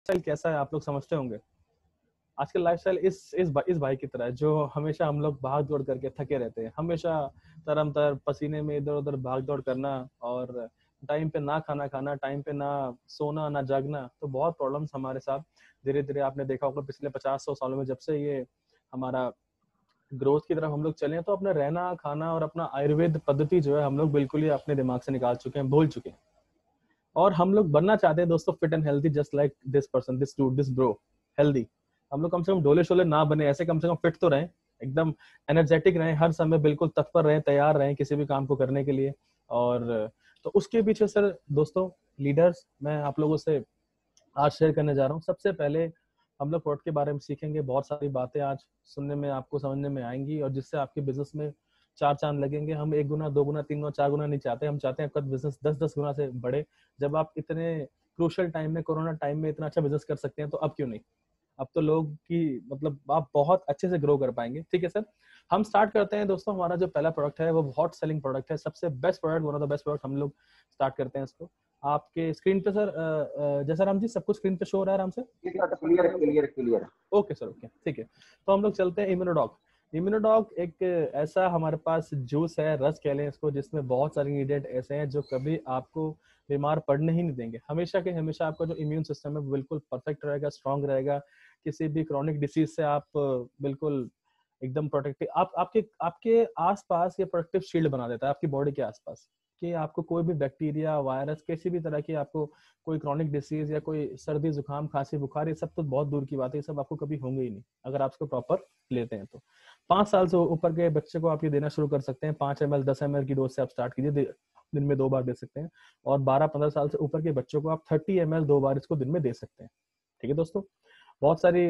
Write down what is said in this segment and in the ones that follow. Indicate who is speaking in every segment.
Speaker 1: Lifestyle कैसा है आप लोग समझते होंगे। आजकल लाइफस्टाइल इस भाई की तरह है जो हमेशा हम लोग भाग दौड़ करके थके रहते हैं, हमेशा तरम तर पसीने में इधर उधर भाग दौड़ करना, और टाइम पे ना खाना खाना, टाइम पे ना सोना ना जागना। तो बहुत प्रॉब्लम्स हमारे साथ धीरे धीरे आपने देखा होगा पिछले 50-100 सालों में, जब से ये हमारा ग्रोथ की तरफ हम लोग चले हैं, तो अपना रहना खाना और अपना आयुर्वेद पद्धति जो है हम लोग बिल्कुल ही अपने दिमाग से निकाल चुके हैं, भूल चुके हैं। और हम लोग बनना चाहते हैं दोस्तों fit and healthy, just like this person, this dude, this bro, healthy. हम लोग कम से कम डोले शोले ना बने, ऐसे कम से कम फिट तो रहें, एकदम एनर्जेटिक रहें, हर समय बिल्कुल तत्पर रहें, तैयार रहें किसी भी काम को करने के लिए। और तो उसके पीछे सर दोस्तों, लीडर्स मैं आप लोगों से आज शेयर करने जा रहा हूँ। सबसे पहले हम लोग प्रोडक्ट के बारे में सीखेंगे, बहुत सारी बातें आज सुनने में आपको समझने में आएंगी, और जिससे आपके बिजनेस में चार चांद लगेंगे। हम 1 गुना 2 गुना 3 गुना 4 गुना नहीं चाहते, हम चाहते हैं आपका बिजनेस 10-10 गुना से बढ़े। जब आप इतने क्रूशल टाइम में, कोरोना टाइम में इतना अच्छा बिजनेस कर सकते हैं, तो अब क्यों नहीं। अब तो लोग की मतलब आप बहुत अच्छे से ग्रो कर पाएंगे। ठीक है सर, हम स्टार्ट करते हैं दोस्तों। हमारा जो पहला प्रोडक्ट है वो हॉट सेलिंग प्रोडक्ट है, सबसे best product, one of the best product. हम लोग स्टार्ट करते हैं इसको। आपके स्क्रीन पे सर जैसा राम जी सब कुछ स्क्रीन पे शो हो रहा है आराम से?
Speaker 2: क्लियर है, क्लियर है, क्लियर है।
Speaker 1: ओके सर, ओके ठीक है। तो हम लोग चलते हैं इम्यूनोडॉक। इम्यूनोडॉक एक ऐसा हमारे पास जूस है, रस कह लें इसको, जिसमें बहुत सारे इंग्रेडिएंट ऐसे हैं जो कभी आपको बीमार पड़ने ही नहीं देंगे। हमेशा के हमेशा आपका जो इम्यून सिस्टम है वो बिल्कुल परफेक्ट रहेगा, स्ट्रांग रहेगा। किसी भी क्रॉनिक डिसीज से आप बिल्कुल एकदम प्रोटेक्टिव, आप आपके आपके आसपास ये प्रोटेक्टिव शील्ड बना देता है आपकी बॉडी के आसपास, कि आपको कोई भी बैक्टीरिया, वायरस, किसी भी तरह की आपको कोई क्रॉनिक डिसीज या कोई सर्दी जुकाम खांसी बुखार, ये सब तो बहुत दूर की बात है, ये सब आपको कभी होंगे ही नहीं अगर आप इसको प्रॉपर लेते हैं तो। 5 साल से ऊपर के बच्चे को आप ये देना शुरू कर सकते हैं। 5 ml 10 ml की डोज से आप स्टार्ट कीजिए, दिन में 2 बार दे सकते हैं। और 12-15 साल से ऊपर के बच्चों को आप 30 ml 2 बार इसको दिन में दे सकते हैं। ठीक है दोस्तों, बहुत सारी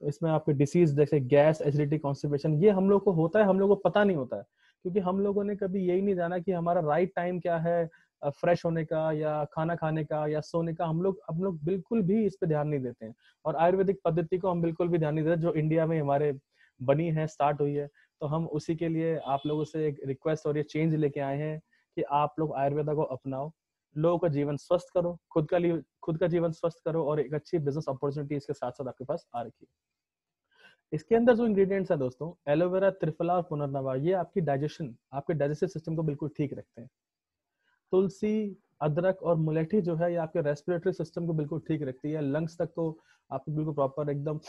Speaker 1: इसमें आपके डिसीज जैसे गैस, एसिडिटी, कॉन्स्टिपेशन, ये हम लोग को होता है, हम लोग को पता नहीं होता है, क्योंकि हम लोगों ने कभी यही नहीं जाना कि हमारा राइट टाइम क्या है फ्रेश होने का या खाना खाने का या सोने का। हम लोग बिल्कुल भी इस पे ध्यान नहीं देते हैं, और आयुर्वेदिक पद्धति को हम बिल्कुल भी ध्यान नहीं देते जो इंडिया में हमारे बनी है, स्टार्ट हुई है। तो हम उसी के लिए आप लोगों से एक रिक्वेस्ट और ये चेंज लेके आए हैं कि आप लोग आयुर्वेदा को अपनाओ, लोगों का जीवन स्वस्थ करो, खुद का जीवन स्वस्थ करो, और एक अच्छी बिजनेस अपॉर्चुनिटी इसके साथ साथ आपके पास आ रखी है। इसके अंदर जो इंग्रेडिएंट्स है दोस्तों, एलोवेरा, त्रिफला और पुनर्नवा, ये आपकी डाइजेशन, आपके डाइजेस्टिव सिस्टम को बिल्कुल ठीक रखते हैं। तुलसी, अदरक और मुलेठी जो है ये आपके रेस्पिरेटरी सिस्टम को बिल्कुल ठीक रखती है, लंग्स तक को आपको बिल्कुल प्रॉपर एकदम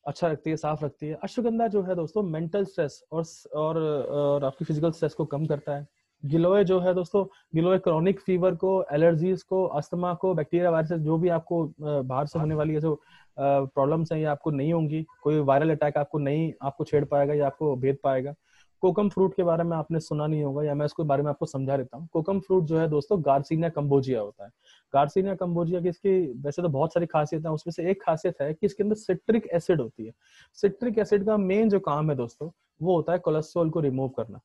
Speaker 1: अच्छा रखती है, साफ रखती है। अश्वगंधा जो है दोस्तों मेंटल स्ट्रेस और आपकी फिजिकल स्ट्रेस को कम करता है। गिलोय जो है दोस्तों, गिलोय क्रॉनिक फीवर को, एलर्जीज को, अस्थमा को, बैक्टीरिया वायरस जो भी आपको बाहर से होने वाली है जो प्रॉब्लम्स हैं ये आपको नहीं होंगी, कोई वायरल अटैक आपको नहीं आपको छेड़ पाएगा या आपको भेद पाएगा। कोकम फ्रूट के बारे में आपने सुना नहीं होगा, या मैं इसके बारे में आपको समझा देता हूँ। कोकम फ्रूट जो है दोस्तों गार्सिनिया कंबोजिया होता है। गार्सिनिया कंबोजिया की इसकी वैसे तो बहुत सारी खासियत है, उसमें से एक खासियत है कि इसके अंदर सिट्रिक एसिड होती है। सिट्रिक एसिड का मेन जो काम है दोस्तों वो होता है कोलेस्ट्रॉल को रिमूव करना।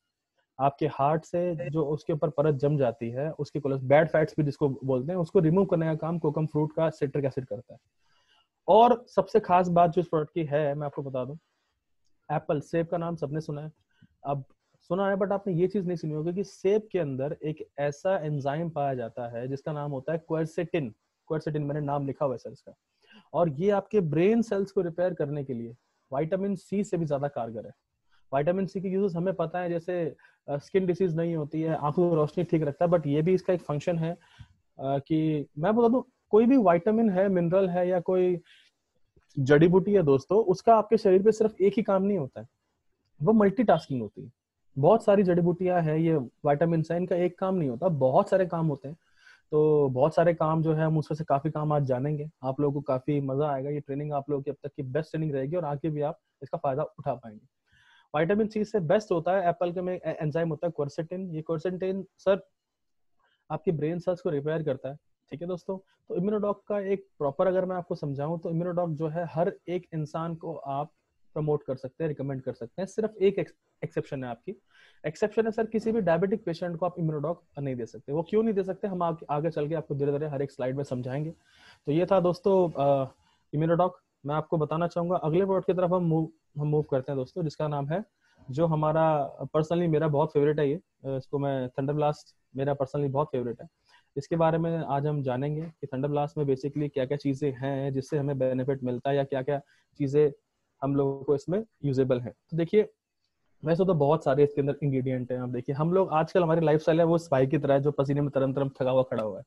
Speaker 1: आपके हार्ट से जो उसके ऊपर परत जम जाती है, उसके बैड फैट्स भी जिसको बोलते हैं, उसको रिमूव करने का काम कोकम फ्रूट का सिट्रिक एसिड करता है। और सबसे खास बात जो इस प्रोडक्ट की है मैं आपको बता दूं, एप्पल, सेब का नाम सबने सुना है। अब सुना है बट आपने ये चीज नहीं सुनी होगी कि सेब के अंदर एक ऐसा एंजाइम पाया जाता है जिसका नाम होता है क्वेरसेटिन। क्वेरसेटिन मैंने नाम लिखा हुआ है सर इसका, और ये आपके ब्रेन सेल्स को रिपेयर करने के लिए विटामिन सी से भी ज्यादा कारगर है। विटामिन सी के यूजेस हमें पता है, जैसे स्किन डिसीज नहीं होती है, आंखों की रोशनी ठीक रखता है, बट ये भी इसका एक फंक्शन है कि मैं बता दूं, कोई भी विटामिन है, मिनरल है या कोई जड़ी बूटी है दोस्तों, उसका आपके शरीर पे सिर्फ एक ही काम नहीं होता है, वो मल्टीटास्किंग होती है। बहुत सारी जड़ी बूटियां हैं, ये विटामिन है, इनका एक काम नहीं होता, बहुत सारे काम होते हैं। तो बहुत सारे काम जो है हम उसमें से काफी काम आज जानेंगे, आप लोगों को काफी मजा आएगा। ये ट्रेनिंग आप लोगों की अब तक की बेस्ट ट्रेनिंग रहेगी और आगे भी आप इसका फायदा उठा पाएंगे। विटामिन सी से बेस्ट होता है एप्पल के में एंजाइम होता है क्वर्सेटिन। ये क्वर्सेटिन सर आपके ब्रेन सेल्स को रिपेयर करता है। ठीक है दोस्तों, तो इम्यूनोडॉक का एक प्रॉपर अगर मैं आपको समझाऊं तो इम्यूनोडॉक जो है हर एक इंसान को आप प्रमोट कर सकते हैं, रिकमेंड कर सकते हैं। सिर्फ एक एक्सेप्शन है आपकी, एक्सेप्शन है सर, किसी भी डायबिटिक पेशेंट को आप इम्यूनोडॉक नहीं दे सकते। वो क्यों नहीं दे सकते, हम आगे चल के आपको धीरे धीरे हर एक स्लाइड में समझाएंगे। तो ये था दोस्तों इम्यूनोडॉक। मैं आपको बताना चाहूंगा अगले प्रोडक्ट की तरफ हम मूव करते हैं दोस्तों, जिसका नाम है, जो हमारा पर्सनली मेरा बहुत फेवरेट है, ये इसको मैं थंडर ब्लास्ट मेरा पर्सनली बहुत फेवरेट है। इसके बारे में आज हम जानेंगे कि थंडर ब्लास्ट में बेसिकली क्या क्या चीज़ें हैं जिससे हमें बेनिफिट मिलता है, या क्या क्या चीज़ें हम लोगों को इसमें यूजेबल है। तो देखिए, वैसे तो बहुत सारे इसके अंदर इंग्रेडिएंट हैं। आप देखिए, हम लोग आजकल हमारी लाइफस्टाइल है वो स्पाई की तरह है, जो पसीने में तरम तरम थका हुआ खड़ा हुआ है,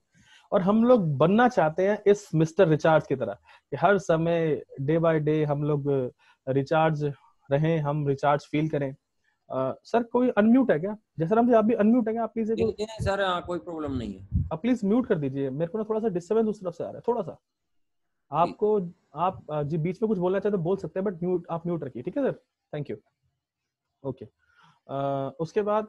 Speaker 1: और हम लोग बनना चाहते हैं इस मिस्टर रिचार्ज की तरह कि हर समय डे बाय डे हम लोग रिचार्ज रहें, हम रिचार्ज फील करें। सर कोई अनम्यूट है क्या? जयसराम जी, आप भी अनम्यूट है क्या? आप प्लीज
Speaker 3: नहीं नहीं सर, कोई प्रॉब्लम नहीं है।
Speaker 1: आप प्लीज म्यूट कर दीजिए, मेरे को ना थोड़ा सा डिस्टर्बेंस उस तरफ से आ रहा है थोड़ा सा।
Speaker 3: ठीक।
Speaker 1: आपको आप जी बीच में कुछ बोलना चाहते तो बोल सकते हैं, बट म्यूट आप म्यूट रखिए, ठीक है सर? Thank you. ओके। उसके बाद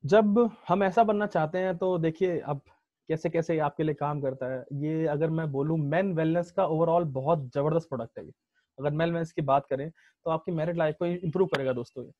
Speaker 1: जब हम ऐसा बनना चाहते हैं तो देखिए अब कैसे कैसे ये आपके लिए काम करता है। ये अगर मैं बोलूं, मेन वेलनेस का ओवरऑल बहुत जबरदस्त प्रोडक्ट है ये। अगर मेन वेलनेस की बात करें तो आपकी मैरिड लाइफ को इंप्रूव करेगा दोस्तों ये।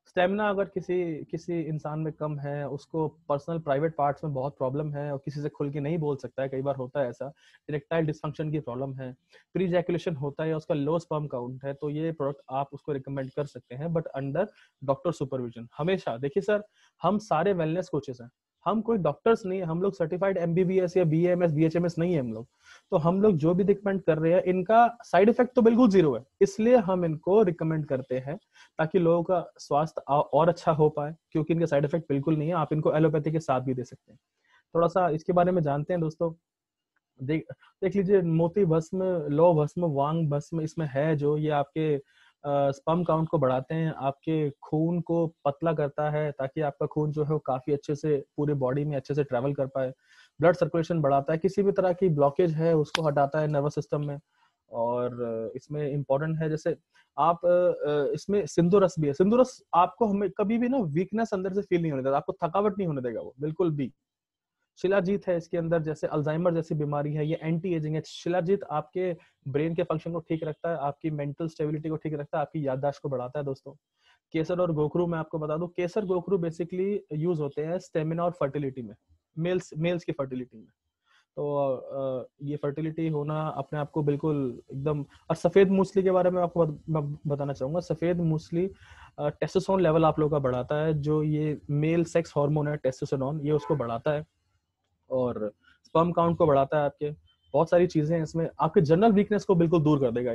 Speaker 1: स्टेमिना अगर किसी किसी इंसान में कम है, उसको पर्सनल प्राइवेट पार्ट्स में बहुत प्रॉब्लम है और किसी से खुल के नहीं बोल सकता है, कई बार होता है ऐसा, इरेक्टाइल डिसफंक्शन की प्रॉब्लम है, प्री इजैकुलेशन होता है या उसका लो स्पर्म काउंट है, तो ये प्रोडक्ट आप उसको रिकमेंड कर सकते हैं, बट अंडर डॉक्टर सुपरविजन हमेशा। देखिए सर, हम सारे वेलनेस कोचेस हैं, हम कोई डॉक्टर्स नहीं है, हम लोग सर्टिफाइड एमबीबीएस या बीएमएस बीएचएमएस नहीं है हम लोग। तो हम लोग जो भी रिकमेंड कर रहे हैं, इनका साइड इफेक्ट तो बिल्कुल जीरो है, इसलिए हम इनको रिकमेंड करते हैं ताकि लोगों का स्वास्थ्य और अच्छा हो पाए, क्योंकि इनके साइड इफेक्ट बिल्कुल नहीं है। आप इनको एलोपैथी के साथ भी दे सकते हैं। थोड़ा सा इसके बारे में जानते हैं दोस्तों। देख देख लीजिए, मोती भस्म, लौ भस्म, वांग भस्म इसमें है जो, ये आपके स्पर्म काउंट को बढ़ाते हैं, आपके खून को पतला करता है ताकि आपका खून जो है वो काफी अच्छे से पूरे बॉडी में अच्छे से ट्रेवल कर पाए। ब्लड सर्कुलेशन बढ़ाता है, किसी भी तरह की ब्लॉकेज है उसको हटाता है नर्वस सिस्टम में। और इसमें इम्पोर्टेंट है, जैसे आप इसमें सिंधु रस भी है। सिंधु रस आपको हमें कभी भी ना वीकनेस अंदर से फील नहीं होने देगा, आपको थकावट नहीं होने देगा वो बिल्कुल भी। शिलाजीत है इसके अंदर, जैसे अल्जाइमर जैसी बीमारी है, ये एंटी एजिंग है। शिलाजीत आपके ब्रेन के फंक्शन को ठीक रखता है, आपकी मेंटल स्टेबिलिटी को ठीक रखता है, आपकी याददाश्त को बढ़ाता है दोस्तों। केसर और गोखरू मैं आपको बता दूं, केसर गोखरू बेसिकली यूज होते हैं स्टेमिना और फर्टिलिटी में, मेल्स की फर्टिलिटी में। तो ये फर्टिलिटी होना अपने आप को बिल्कुल एकदम। और सफेद मूसली के बारे में आपको मैं बताना चाहूंगा। सफेद मूसली टेस्टोस्टेरोन लेवल आप लोगों का बढ़ाता है, जो ये मेल सेक्स हार्मोन है टेस्टोस्टेरोन, ये उसको बढ़ाता है, और स्पर्म काउंट को बढ़ाता है आपके। बहुत सारी चीजें हैं इसमें, आपके जनरल वीकनेस को बिल्कुल दूर कर देगा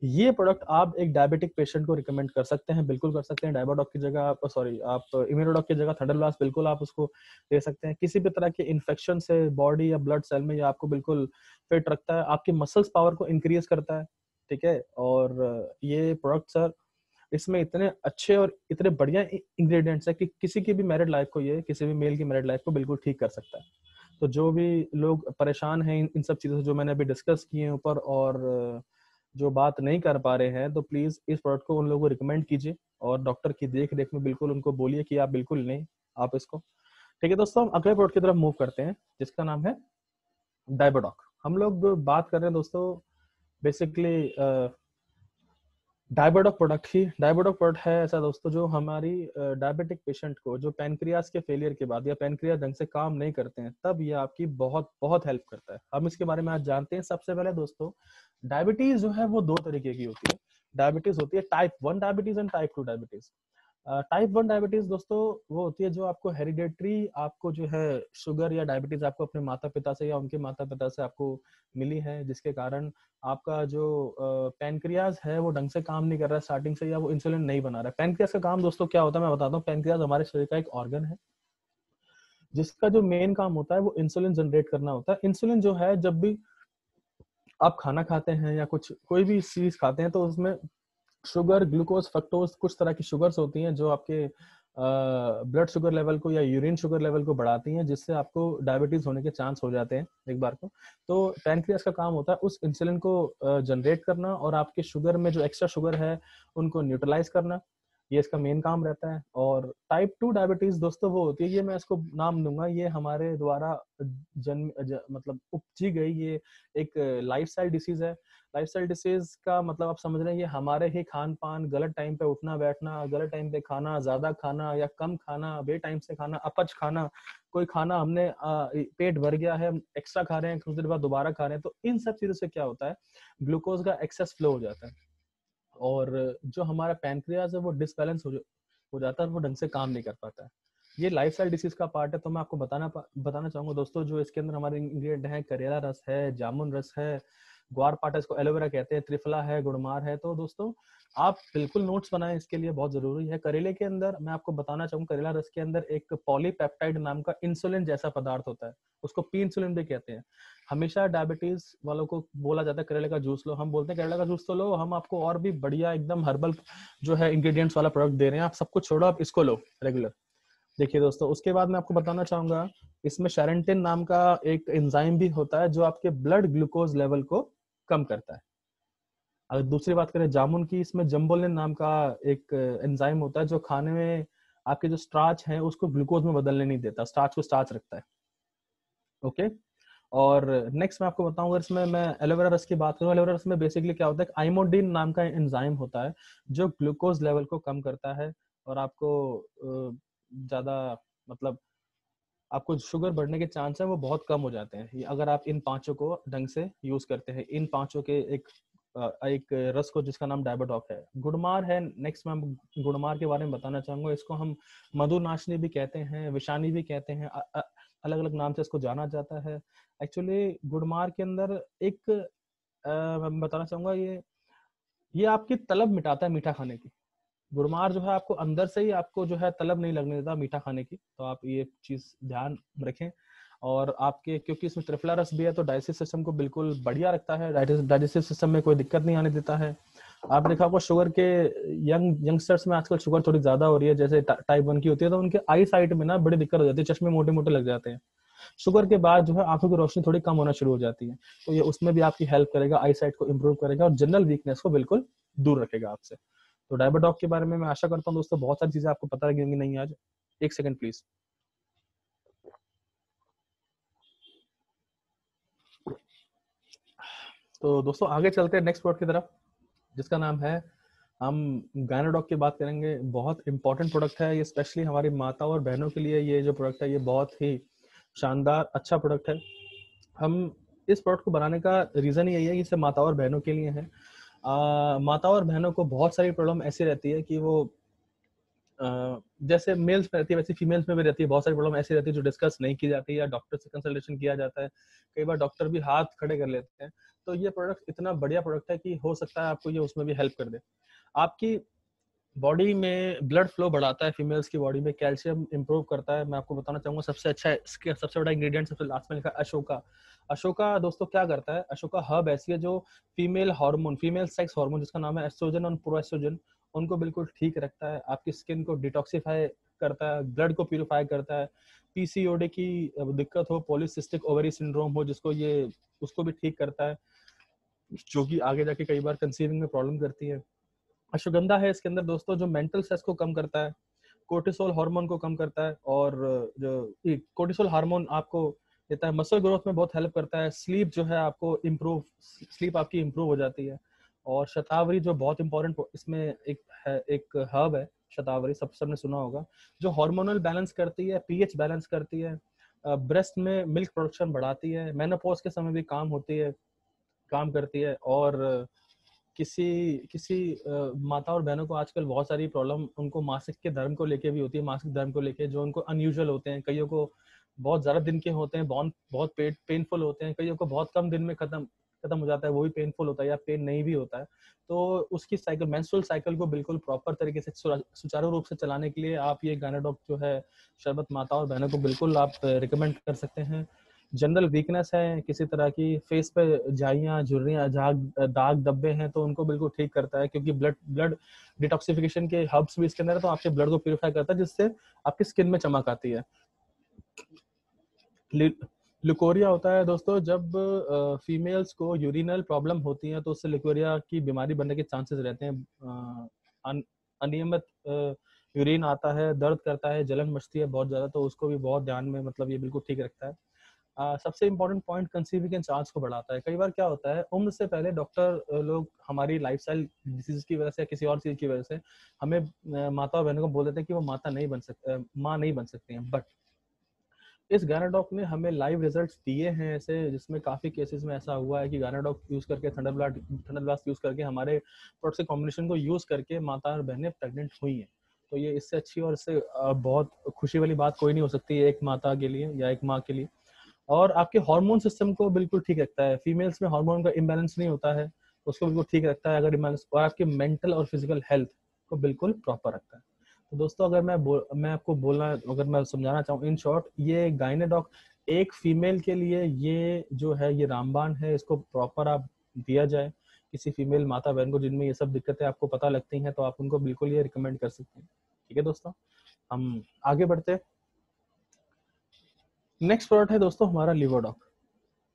Speaker 1: ये प्रोडक्ट आप एक डायबिटिक पेशेंट को रिकमेंड कर सकते हैं, बिल्कुल कर सकते हैं। डायबाडॉक की जगह आप, सॉरी, आप इम्यूनोडॉक की जगह थंडर ब्लास्ट बिल्कुल आप उसको दे सकते हैं। किसी भी तरह के इन्फेक्शन से बॉडी या ब्लड सेल में ये आपको बिल्कुल फिट रखता है, आपकी मसल्स पावर को इंक्रीज करता है, ठीक है। और ये प्रोडक्ट सर, इसमें इतने अच्छे और इतने बढ़िया इंग्रेडिएंट्स है कि किसी की भी मैरिड लाइफ को, ये किसी भी मेल की मैरिड लाइफ को बिल्कुल ठीक कर सकता है। तो जो भी लोग परेशान हैं इन सब चीज़ों से जो मैंने अभी डिस्कस किए हैं ऊपर, और जो बात नहीं कर पा रहे हैं, तो प्लीज़ इस प्रोडक्ट को उन लोगों को रिकमेंड कीजिए, और डॉक्टर की देख रेख में बिल्कुल उनको बोलिए कि आप बिल्कुल लें आप इसको। ठीक है दोस्तों, हम अगले प्रोडक्ट की तरफ मूव करते हैं जिसका नाम है डायबोडॉक। हम लोग बात कर रहे हैं दोस्तों बेसिकली डायबोडॉक प्रोडक्ट ही। डायबोडॉक प्रोडक्ट है ऐसा दोस्तों जो हमारी डायबिटिक पेशेंट को, जो पैनक्रियाज के फेलियर के बाद या पैनक्रियाज ढंग से काम नहीं करते हैं, तब ये आपकी बहुत बहुत हेल्प करता है। हम इसके बारे में आज जानते हैं। सबसे पहले दोस्तों, डायबिटीज जो है वो दो तरीके की होती है। डायबिटीज होती है type 1 diabetes and type 2 diabetes. Type 1 diabetes दोस्तों वो होती है जो आपको हेरिडेटरी, आपको जो है शुगर या डायबिटीज आपको अपने माता पिता से या उनके माता पिता से आपको मिली है, जिसके कारण आपका जो पैनक्रियाज है वो ढंग से काम नहीं कर रहा है स्टार्टिंग से, या वो इंसुलिन नहीं बना रहा है। पैनक्रियाज का काम दोस्तों क्या होता है मैं बताता हूँ। पैनक्रियाज हमारे शरीर का एक ऑर्गन है जिसका जो मेन काम होता है वो इंसुलिन जनरेट करना होता है। इंसुलिन जो है, जब भी आप खाना खाते हैं या कुछ कोई भी चीज खाते हैं, तो उसमें शुगर, ग्लूकोज, फ्रक्टोज, कुछ तरह की शुगर्स होती हैं जो आपके ब्लड शुगर लेवल को या यूरिन शुगर लेवल को बढ़ाती हैं, जिससे आपको डायबिटीज होने के चांस हो जाते हैं एक बार को। तो पैनक्रियास का काम होता है उस इंसुलिन को जनरेट करना और आपके शुगर में जो एक्स्ट्रा शुगर है उनको न्यूट्रलाइज करना, ये इसका मेन काम रहता है। और टाइप 2 डायबिटीज दोस्तों वो होती है, ये मैं इसको नाम दूंगा, ये हमारे द्वारा मतलब उपजी गई ये एक लाइफस्टाइल डिसीज है। लाइफस्टाइल डिसीज का मतलब आप समझ रहे हैं, ये हमारे ही खान पान, गलत टाइम पे उठना बैठना, गलत टाइम पे खाना, ज्यादा खाना या कम खाना, बे टाइम से खाना, अपच खाना, कोई खाना हमने पेट भर गया है, एक्स्ट्रा खा रहे हैं, कुछ देर बाद दोबारा खा रहे हैं, तो इन सब चीजों से क्या होता है, ग्लूकोज का एक्सेस फ्लो हो जाता है, और जो हमारा पैनक्रियाज है वो डिसबैलेंस हो जाता है, वो ढंग से काम नहीं कर पाता है। ये लाइफस्टाइल डिसीज का पार्ट है, तो मैं आपको बताना चाहूंगा दोस्तों, जो इसके अंदर हमारे इंग्रेडिएंट हैं, करेला रस है, जामुन रस है, ग्वार पाठा इसको एलोवेरा कहते हैं, त्रिफला है, गुड़मार है। तो दोस्तों आप बिल्कुल नोट्स बनाएं, इसके लिए बहुत जरूरी है। करेले के अंदर मैं आपको बताना चाहूंगा, करेला रस के अंदर एक पॉलीपेप्टाइड नाम का इंसुलिन जैसा पदार्थ होता है, उसको पी इंसुलिन भी कहते हैं। हमेशा डायबिटीज वालों को बोला जाता है करेले का जूस लो, हम बोलते हैं करेले का जूस तो लो, हम आपको और भी बढ़िया एकदम हर्बल जो है इंग्रेडिएंट्स वाला प्रोडक्ट दे रहे हैं, आप सब कुछ छोड़ो, आप इसको लो रेगुलर। देखिए दोस्तों, उसके बाद मैं आपको बताना चाहूंगा, इसमें शेरेंटिन नाम का एक एंजाइम भी होता है जो आपके ब्लड ग्लूकोज लेवल को कम करता है। अगर दूसरी बात करें जामुन की, इसमें जम्बोलिन नाम का एक एंजाइम होता है जो खाने में आपके जो स्टार्च है उसको ग्लूकोज में बदलने नहीं देता, स्टार्च को स्टार्च रखता है। ओके। और नेक्स्ट मैं आपको बताऊंगा, इसमें मैं एलोवेरा रस की बात करूं, एलोवेरा रस में बेसिकली क्या होता है, आइमोडीन नाम का एंजाइम होता है जो ग्लूकोज लेवल को कम करता है और आपको ज्यादा मतलब आपको शुगर बढ़ने के चांस है वो बहुत कम हो जाते हैं अगर आप इन पांचों को ढंग से यूज करते हैं। इन पांचों के एक रस को जिसका नाम डायबाटॉक है। गुड़मार है नेक्स्ट, मैं गुड़मार के बारे में बताना चाहूंगा। इसको हम मधुनाशनी भी कहते हैं, विषानी भी कहते हैं, अलग अलग नाम से इसको जाना जाता है। एक्चुअली गुड़मार के अंदर एक मैं बताना चाहूंगा, ये आपकी तलब मिटाता है मीठा खाने की। गुड़मार जो है आपको अंदर से ही आपको जो है तलब नहीं लगने देता मीठा खाने की, तो आप ये चीज ध्यान रखें। और आपके क्योंकि इसमें त्रिफला रस भी है तो डाइजेस्टिव सिस्टम को बिल्कुल बढ़िया रखता है, डाइजेस्टिव सिस्टम में कोई दिक्कत नहीं आने देता है। आप देखा होगा शुगर के यंगस्टर्स में आजकल शुगर थोड़ी ज्यादा हो रही है, जैसे टाइप 1 की होती है, तो उनके आई साइट में ना बड़ी दिक्कत हो जाती है, चश्मे मोटे मोटे लग जाते हैं। शुगर के बाद जो है आंखों की रोशनी थोड़ी कम होना शुरू हो जाती है, तो ये उसमें भी आपकी हेल्प करेगा, आई साइट को इम्प्रूव करेगा और जनरल वीकनेस को बिल्कुल दूर रखेगा आपसे। तो डायबाटॉक के बारे में मैं आशा करता हूँ दोस्तों बहुत सारी चीजें आपको पता लगी होंगी। नहीं आज एक सेकंड प्लीज। तो दोस्तों आगे चलते हैं नेक्स्ट प्रोडक्ट की तरफ, जिसका नाम है, हम गायनाडॉक की बात करेंगे। बहुत इंपॉर्टेंट प्रोडक्ट है ये, स्पेशली हमारी माता और बहनों के लिए ये जो प्रोडक्ट है ये बहुत ही शानदार अच्छा प्रोडक्ट है। हम इस प्रोडक्ट को बनाने का रीजन यही है कि इसे माता और बहनों के लिए है। माता और बहनों को बहुत सारी प्रॉब्लम ऐसी रहती है कि वो जैसे मेल्स में रहती है वैसे फीमेल्स में भी रहती है, बहुत सारी प्रॉब्लम ऐसी रहती है जो डिस्कस नहीं की जाती है या डॉक्टर से कंसल्टेशन किया जाता है, कई बार डॉक्टर भी हाथ खड़े कर लेते हैं। तो ये प्रोडक्ट इतना बढ़िया प्रोडक्ट है कि हो सकता है आपको ये उसमें भी हेल्प कर दे। आपकी बॉडी में ब्लड फ्लो बढ़ाता है, फीमेल्स की बॉडी में कैल्शियम इंप्रूव करता है। मैं आपको बताना चाहूंगा सबसे अच्छा इसके सबसे बड़ा इंग्रेडिएंट सबसे लास्ट में लिखा है अशोका। अशोका दोस्तों क्या करता है, अशोका हर्ब ऐसी है जो female hormone, female sex hormone जिसका नाम है एस्ट्रोजन और प्रोएस्ट्रोजन, उनको बिल्कुल ठीक रखता है, आपकी स्किन को डिटॉक्सिफाई करता है, ब्लड को प्यूरिफाई करता है। पीसीओडी की दिक्कत हो, पॉलीसिस्टिक ओवरी सिंड्रोम हो जिसको, ये उसको भी ठीक करता है, जो कि आगे जाके कई बार कंसीविंग में प्रॉब्लम करती है। अश्वगंधा है इसके अंदर दोस्तों जो मेंटल स्ट्रेस को कम करता है, कोर्टिसोल हार्मोन को कम करता है, और जो कोर्टिसोल हार्मोन आपको देता है मसल ग्रोथ में बहुत हेल्प करता है। स्लीप जो है आपको इम्प्रूव, स्लीप आपकी इम्प्रूव हो जाती है। और शतावरी जो बहुत इंपॉर्टेंट इसमें एक है, एक हर्ब है शतावरी, सबने सुना होगा, जो हार्मोनल बैलेंस करती है, पीएच बैलेंस करती है, ब्रेस्ट में मिल्क प्रोडक्शन बढ़ाती है, मेनोपॉज के समय भी काम करती है। और किसी किसी माता और बहनों को आजकल बहुत सारी प्रॉब्लम उनको मासिक के धर्म को लेके भी होती है, मासिक धर्म को लेके जो उनको अनयूजुअल होते हैं, कईयों को बहुत ज्यादा दिन के होते हैं, बहुत पेनफुल होते हैं, कईयों को बहुत कम दिन में खत्म हो जाता है, वो भी पेनफुल होता है या पेन नहीं भी होता है। तो उसकी साइकिल, मेंस्ट्रुअल साइकिल को बिल्कुल प्रॉपर तरीके से सुचारू रूप से चलाने के लिए आप ये गायनाडॉक जो है शरबत माता और बहनों को बिल्कुल आप रिकमेंड कर सकते हैं। जनरल वीकनेस है किसी तरह की, फेस पे झाइयाँ, झुर्रियाँ, दाग धब्बे हैं, तो उनको बिल्कुल ठीक करता है, क्योंकि ब्लड डिटॉक्सिफिकेशन के हब्स भी इसके अंदर है, तो आपके ब्लड को प्यूरिफाई करता है जिससे आपकी स्किन में चमक आती है। ल्यूकोरिया होता है दोस्तों जब फीमेल्स को यूरिनल प्रॉब्लम होती है तो उससे ल्यूकोरिया की बीमारी बनने के चांसेस रहते हैं। अनियमित यूरिन आता है, दर्द करता है, जलन मचती है बहुत ज्यादा, तो उसको भी बहुत ध्यान में मतलब ये बिल्कुल ठीक रखता है। सबसे इम्पोर्टेंट पॉइंट, कंसीविंग के चांस को बढ़ाता है। कई बार क्या होता है उम्र से पहले डॉक्टर लोग हमारी लाइफस्टाइल डिसीज की वजह से या किसी और चीज की वजह से हमें माता और बहनों को बोल देते हैं कि वो माता नहीं बन सकते, माँ नहीं बन सकती हैं, बट इस गायनाडॉक ने हमें लाइव रिजल्ट्स दिए हैं ऐसे, जिसमें काफी केसेस में ऐसा हुआ है कि गायनाडॉक यूज करके, थंडरब्लास्ट यूज करके, हमारे प्रोडक्ट के कॉम्बिनेशन को यूज करके माता और बहनें प्रेग्नेंट हुई हैं। तो ये इससे अच्छी और इससे बहुत खुशी वाली बात कोई नहीं हो सकती है एक माता के लिए या एक माँ के लिए। और आपके हार्मोन सिस्टम को बिल्कुल ठीक रखता है। फीमेल्स में हार्मोन का इम्बैलेंस नहीं होता है, उसको बिल्कुल ठीक रखता है अगर इम्बैलेंस, और आपके मेंटल और फिजिकल हेल्थ को बिल्कुल प्रॉपर रखता है। तो दोस्तों अगर मैं आपको बोलना, अगर मैं समझाना चाहूँ इन शॉर्ट, ये गायनेडॉक एक फीमेल के लिए ये जो है ये रामबाण है। इसको प्रॉपर आप दिया जाए किसी फीमेल माता बहन को जिनमें ये सब दिक्कतें आपको पता लगती हैं, तो आप उनको बिल्कुल ये रिकमेंड कर सकते हैं। ठीक है दोस्तों, हम आगे बढ़ते हैं। नेक्स्ट प्रोडक्ट है दोस्तों हमारा लिवरडॉक।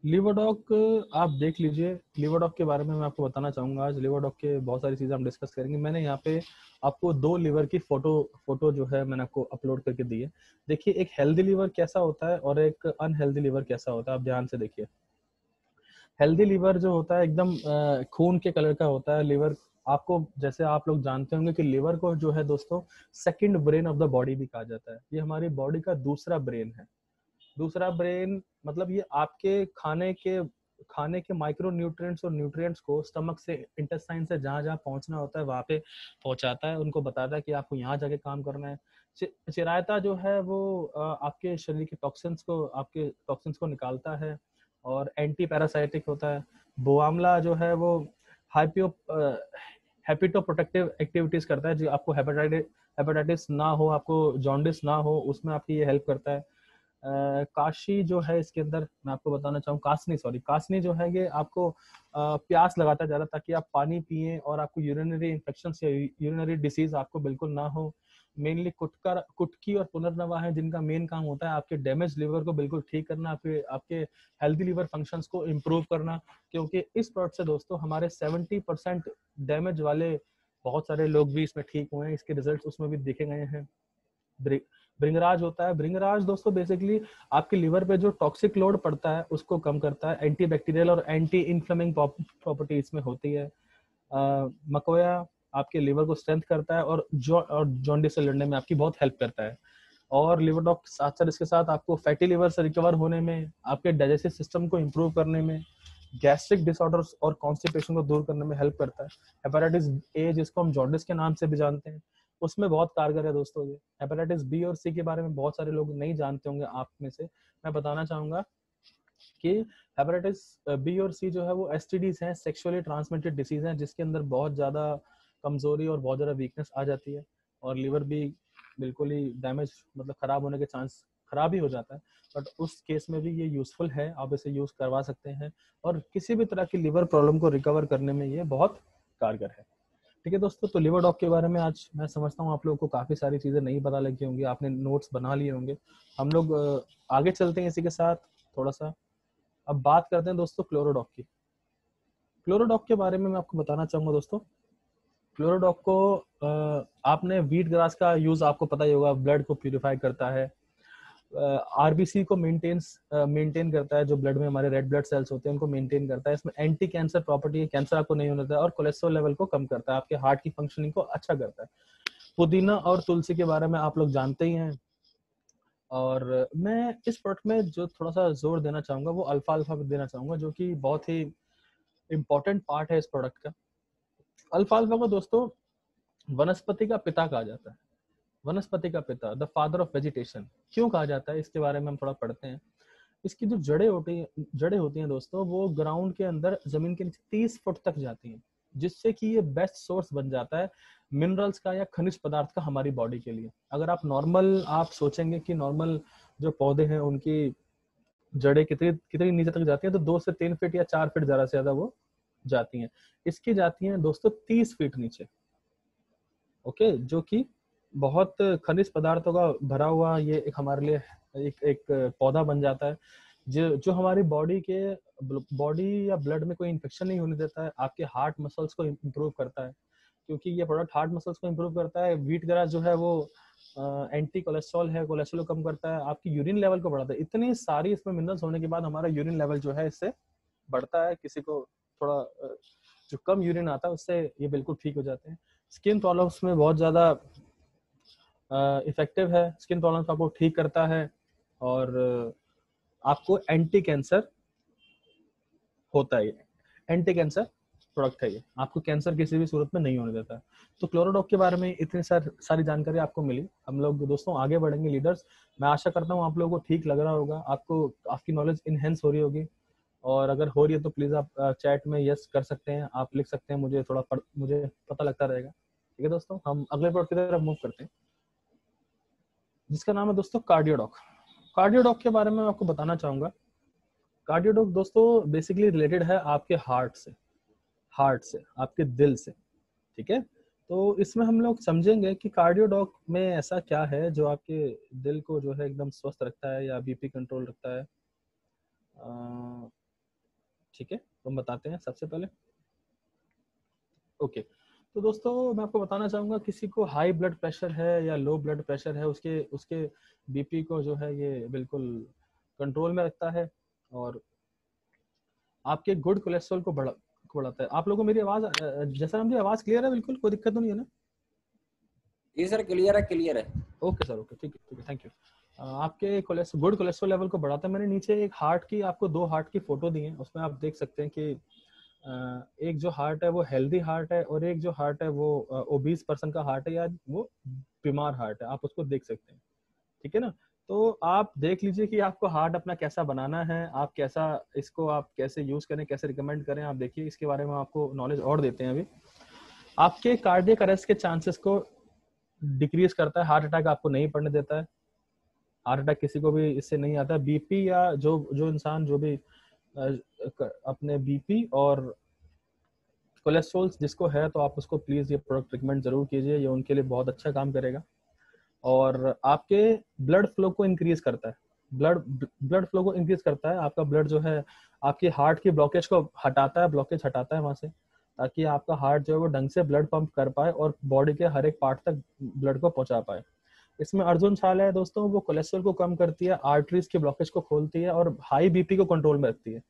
Speaker 1: लिवरडॉक आप देख लीजिए, लिवरडॉक के बारे में मैं आपको बताना चाहूंगा। आज लिवरडॉक के बहुत सारी चीजें हम डिस्कस करेंगे। मैंने यहाँ पे आपको 2 लिवर की फोटो जो है मैंने आपको अपलोड करके दी है। देखिए एक हेल्दी लिवर कैसा होता है और एक अनहेल्दी लिवर कैसा होता है, आप ध्यान से देखिए। हेल्दी लिवर जो होता है एकदम खून के कलर का होता है लिवर। आपको जैसे आप लोग जानते होंगे कि लिवर को जो है दोस्तों second brain of the body भी कहा जाता है। ये हमारी बॉडी का दूसरा ब्रेन है। दूसरा ब्रेन मतलब ये आपके खाने के माइक्रो न्यूट्रिएंट्स और न्यूट्रिएंट्स को स्टमक से, इंटेस्टाइन से जहां जहां पहुंचना होता है वहां पे पहुंचाता है। उनको बताता है कि आपको यहाँ जाके काम करना है। चिरायता जो है वो आपके शरीर के टॉक्सिन्स को निकालता है और एंटी पैरासाइटिक होता है। बोआमला जो है वो हैप्पिटो प्रोटेक्टिव एक्टिविटीज करता है, जो आपको हेपेटाइटिस ना हो, आपको जॉन्डिस ना हो, उसमें आपकी ये हेल्प करता है। काशी जो है इसके अंदर मैं आपको बताना चाहूँ, कासनी जो है ये आपको प्यास लगाता है ज्यादा, ताकि आप पानी पिए और आपको यूरिनरी इन्फेक्शन या यूरिनरी डिसीज आपको बिल्कुल ना हो। मेनली कुटकी और पुनर्नवा है जिनका मेन काम होता है आपके डैमेज लिवर को बिल्कुल ठीक करना, आपके हेल्दी लिवर फंक्शंस को इम्प्रूव करना। क्योंकि इस प्रोडक्ट से दोस्तों हमारे 70% डैमेज वाले बहुत सारे लोग भी इसमें ठीक हुए हैं। इसके रिजल्ट उसमें भी देखे गए हैं। ब्रिंगराज होता है, ब्रिंगराज दोस्तों बेसिकली आपके लिवर पे जो टॉक्सिक लोड पड़ता है उसको कम करता है। एंटी बैक्टीरियल और एंटी इन्फ्लेमिंग प्रॉपर्टी इसमें होती है। मकोया आपके लिवर को स्ट्रेंथ करता है और जॉन्डिस से लड़ने में आपकी बहुत हेल्प करता है। और लिवरडॉक साथ साथ इसके साथ आपको फैटी लिवर से रिकवर होने में, आपके डाइजेस्टिव सिस्टम को इम्प्रूव करने में, गैस्ट्रिक डिसऑर्डर्स और कॉन्स्टिपेशन को दूर करने में हेल्प करता है। हेपेटाइटिस ए जिसको हम जॉन्डिस के नाम से भी जानते हैं, उसमें बहुत कारगर है दोस्तों ये। हेपेटाइटिस बी और सी के बारे में बहुत सारे लोग नहीं जानते होंगे आप में से, मैं बताना चाहूंगा कि हेपेटाइटिस बी और सी जो है वो एसटीडीज हैं, सेक्सुअली ट्रांसमिटेड डिसीज हैं, जिसके अंदर बहुत ज्यादा कमजोरी और बहुत ज्यादा वीकनेस आ जाती है और लिवर भी बिल्कुल ही डैमेज, मतलब खराब होने के चांस, खराब ही हो जाता है। बट उस केस में भी ये यूजफुल है, आप इसे यूज करवा सकते हैं और किसी भी तरह की लिवर प्रॉब्लम को रिकवर करने में ये बहुत कारगर है। ठीक है दोस्तों, तो लिवर डॉग के बारे में आज मैं समझता हूँ आप लोगों को काफी सारी चीजें नहीं पता लगी होंगी, आपने नोट्स बना लिए होंगे। हम लोग आगे चलते हैं इसी के साथ थोड़ा सा। अब बात करते हैं दोस्तों क्लोरोडॉक की। क्लोरोडॉक के बारे में मैं आपको बताना चाहूंगा दोस्तों। क्लोरोडॉक को आपने व्हीट ग्रास का यूज आपको पता ही होगा, ब्लड को प्यूरिफाई करता है, आरबीसी को मेंटेन करता है, जो ब्लड में हमारे रेड ब्लड सेल्स होते हैं उनको मेंटेन करता है। इसमें एंटी कैंसर प्रॉपर्टी है, कैंसर आपको नहीं होने देता है, और कोलेस्ट्रॉल लेवल को कम करता है, आपके हार्ट की फंक्शनिंग को अच्छा करता है। पुदीना और तुलसी के बारे में आप लोग जानते ही हैं। और मैं इस प्रोडक्ट में जो थोड़ा सा जोर देना चाहूंगा वो अल्फा अल्फा पे देना चाहूंगा, जो कि बहुत ही इंपॉर्टेंट पार्ट है इस प्रोडक्ट का। अल्फा अल्फा को दोस्तों वनस्पति का पिता कहा जाता है। वनस्पति का पिता, द फादर ऑफ वेजिटेशन क्यों कहा जाता है, इसके बारे में हम थोड़ा पढ़ते हैं। इसकी जो जड़ें होती हैं दोस्तों, वो ग्राउंड के अंदर जमीन के नीचे 30 फुट तक जाती हैं, जिससे कि ये बेस्ट सोर्स बन जाता है मिनरल्स का या खनिज पदार्थ का हमारी बॉडी के लिए। अगर आप सोचेंगे कि नॉर्मल जो पौधे हैं उनकी जड़ें कितनी कितनी नीचे तक जाती हैं, तो 2 से 3 फीट या 4 फीट ज्यादा से ज्यादा वो जाती हैं। इसकी जाती हैं दोस्तों 30 फीट नीचे। ओके, जो कि बहुत खनिज पदार्थों का भरा हुआ ये एक हमारे लिए एक पौधा बन जाता है, जो हमारी बॉडी या ब्लड में कोई इन्फेक्शन नहीं होने देता है। आपके हार्ट मसल्स को इम्प्रूव करता है, क्योंकि ये प्रोडक्ट हार्ट मसल्स को इम्प्रूव करता है। व्हीट ग्रास जो है वो एंटी कोलेस्ट्रॉल है, कोलेस्ट्रॉल कम करता है, आपकी यूरिन लेवल को बढ़ाता है। इतनी सारी इसमें मिनरल्स होने के बाद हमारा यूरिन लेवल जो है इससे बढ़ता है। किसी को थोड़ा जो कम यूरिन आता है उससे ये बिल्कुल ठीक हो जाते हैं। स्किन प्रॉब्लम्स में बहुत ज्यादा इफेक्टिव है, स्किन प्रॉब्लम्स आपको ठीक करता है और आपको एंटी कैंसर होता है, एंटी कैंसर प्रोडक्ट है ये, आपको कैंसर किसी भी सूरत में नहीं होने देता है। तो क्लोरोडॉक के बारे में इतनी सारी जानकारी आपको मिली। हम लोग दोस्तों आगे बढ़ेंगे लीडर्स। मैं आशा करता हूँ आप लोगों को ठीक लग रहा होगा, आपको आपकी नॉलेज इनहेंस हो रही होगी, और अगर हो रही है तो प्लीज आप चैट में यस कर सकते हैं, आप लिख सकते हैं, मुझे मुझे पता लगता रहेगा। ठीक है दोस्तों, हम अगले प्रोडक्ट की तरफ मूव करते हैं जिसका नाम है दोस्तों कार्डियोडॉक। कार्डियोडॉक के बारे में मैं आपको बताना चाहूंगा। कार्डियोडॉक दोस्तों बेसिकली रिलेटेड है आपके हार्ट से, आपके दिल से। ठीक है, तो इसमें हम लोग समझेंगे कि कार्डियोडॉक में ऐसा क्या है जो आपके दिल को जो है एकदम स्वस्थ रखता है या बीपी कंट्रोल रखता है। ठीक है, तो हम बताते हैं सबसे पहले। ओके, तो दोस्तों मैं आपको बताना चाहूंगा, किसी को हाई ब्लड प्रेशर है या लो ब्लड प्रेशर है, उसके उसके बीपी को जो है ये बिल्कुल कंट्रोल में रखता है, और आपके गुड कोलेस्ट्रॉल को बढ़ाता है। आप लोगों को मेरी आवाज जैसा मुझे आवाज क्लियर है? बिल्कुल कोई दिक्कत तो नहीं है ना?
Speaker 3: जी सर, क्लियर है, क्लियर है।
Speaker 1: ओके सर, ओके, ठीक है, थैंक यू। आपके गुड कोलेस्ट्रॉल लेवल को बढ़ाता है। मैंने नीचे एक हार्ट की, आपको 2 हार्ट की फोटो दी है, उसमें आप देख सकते हैं कि एक जो हार्ट है वो हेल्दी हार्ट है, और एक जो हार्ट है वो ओबीस पर्सन का हार्ट है, या वो बीमार हार्ट है, आप उसको देख सकते हैं। ठीक है ना? तो आप देख लीजिए कि आपको हार्ट अपना कैसा बनाना है, आप कैसा इसको आप कैसे यूज करें, कैसे रिकमेंड करें, आप देखिए। इसके बारे में आपको नॉलेज और देते हैं अभी। आपके कार्डियक अरेस्ट के चांसेस को डिक्रीज करता है, हार्ट अटैक आपको नहीं पड़ने देता है। हार्ट अटैक किसी को भी इससे नहीं आता। बीपी या जो जो इंसान जो भी अपने बीपी और कोलेस्ट्रॉल जिसको है, तो आप उसको प्लीज ये प्रोडक्ट रिकमेंड जरूर कीजिए, ये उनके लिए बहुत अच्छा काम करेगा। और आपके ब्लड फ्लो को इंक्रीज करता है, ब्लड फ्लो को इंक्रीज करता है। आपका ब्लड जो है आपकी हार्ट की ब्लॉकेज को हटाता है, ब्लॉकेज हटाता है वहां से, ताकि आपका हार्ट जो है वो ढंग से ब्लड पंप कर पाए और बॉडी के हर एक पार्ट तक ब्लड को पहुंचा पाए। इसमें अर्जुन छाल है दोस्तों, वो कोलेस्ट्रॉल को कम करती है, आर्टरीज की ब्लॉकेज को खोलती है, और हाई बीपी को कंट्रोल में रखती है।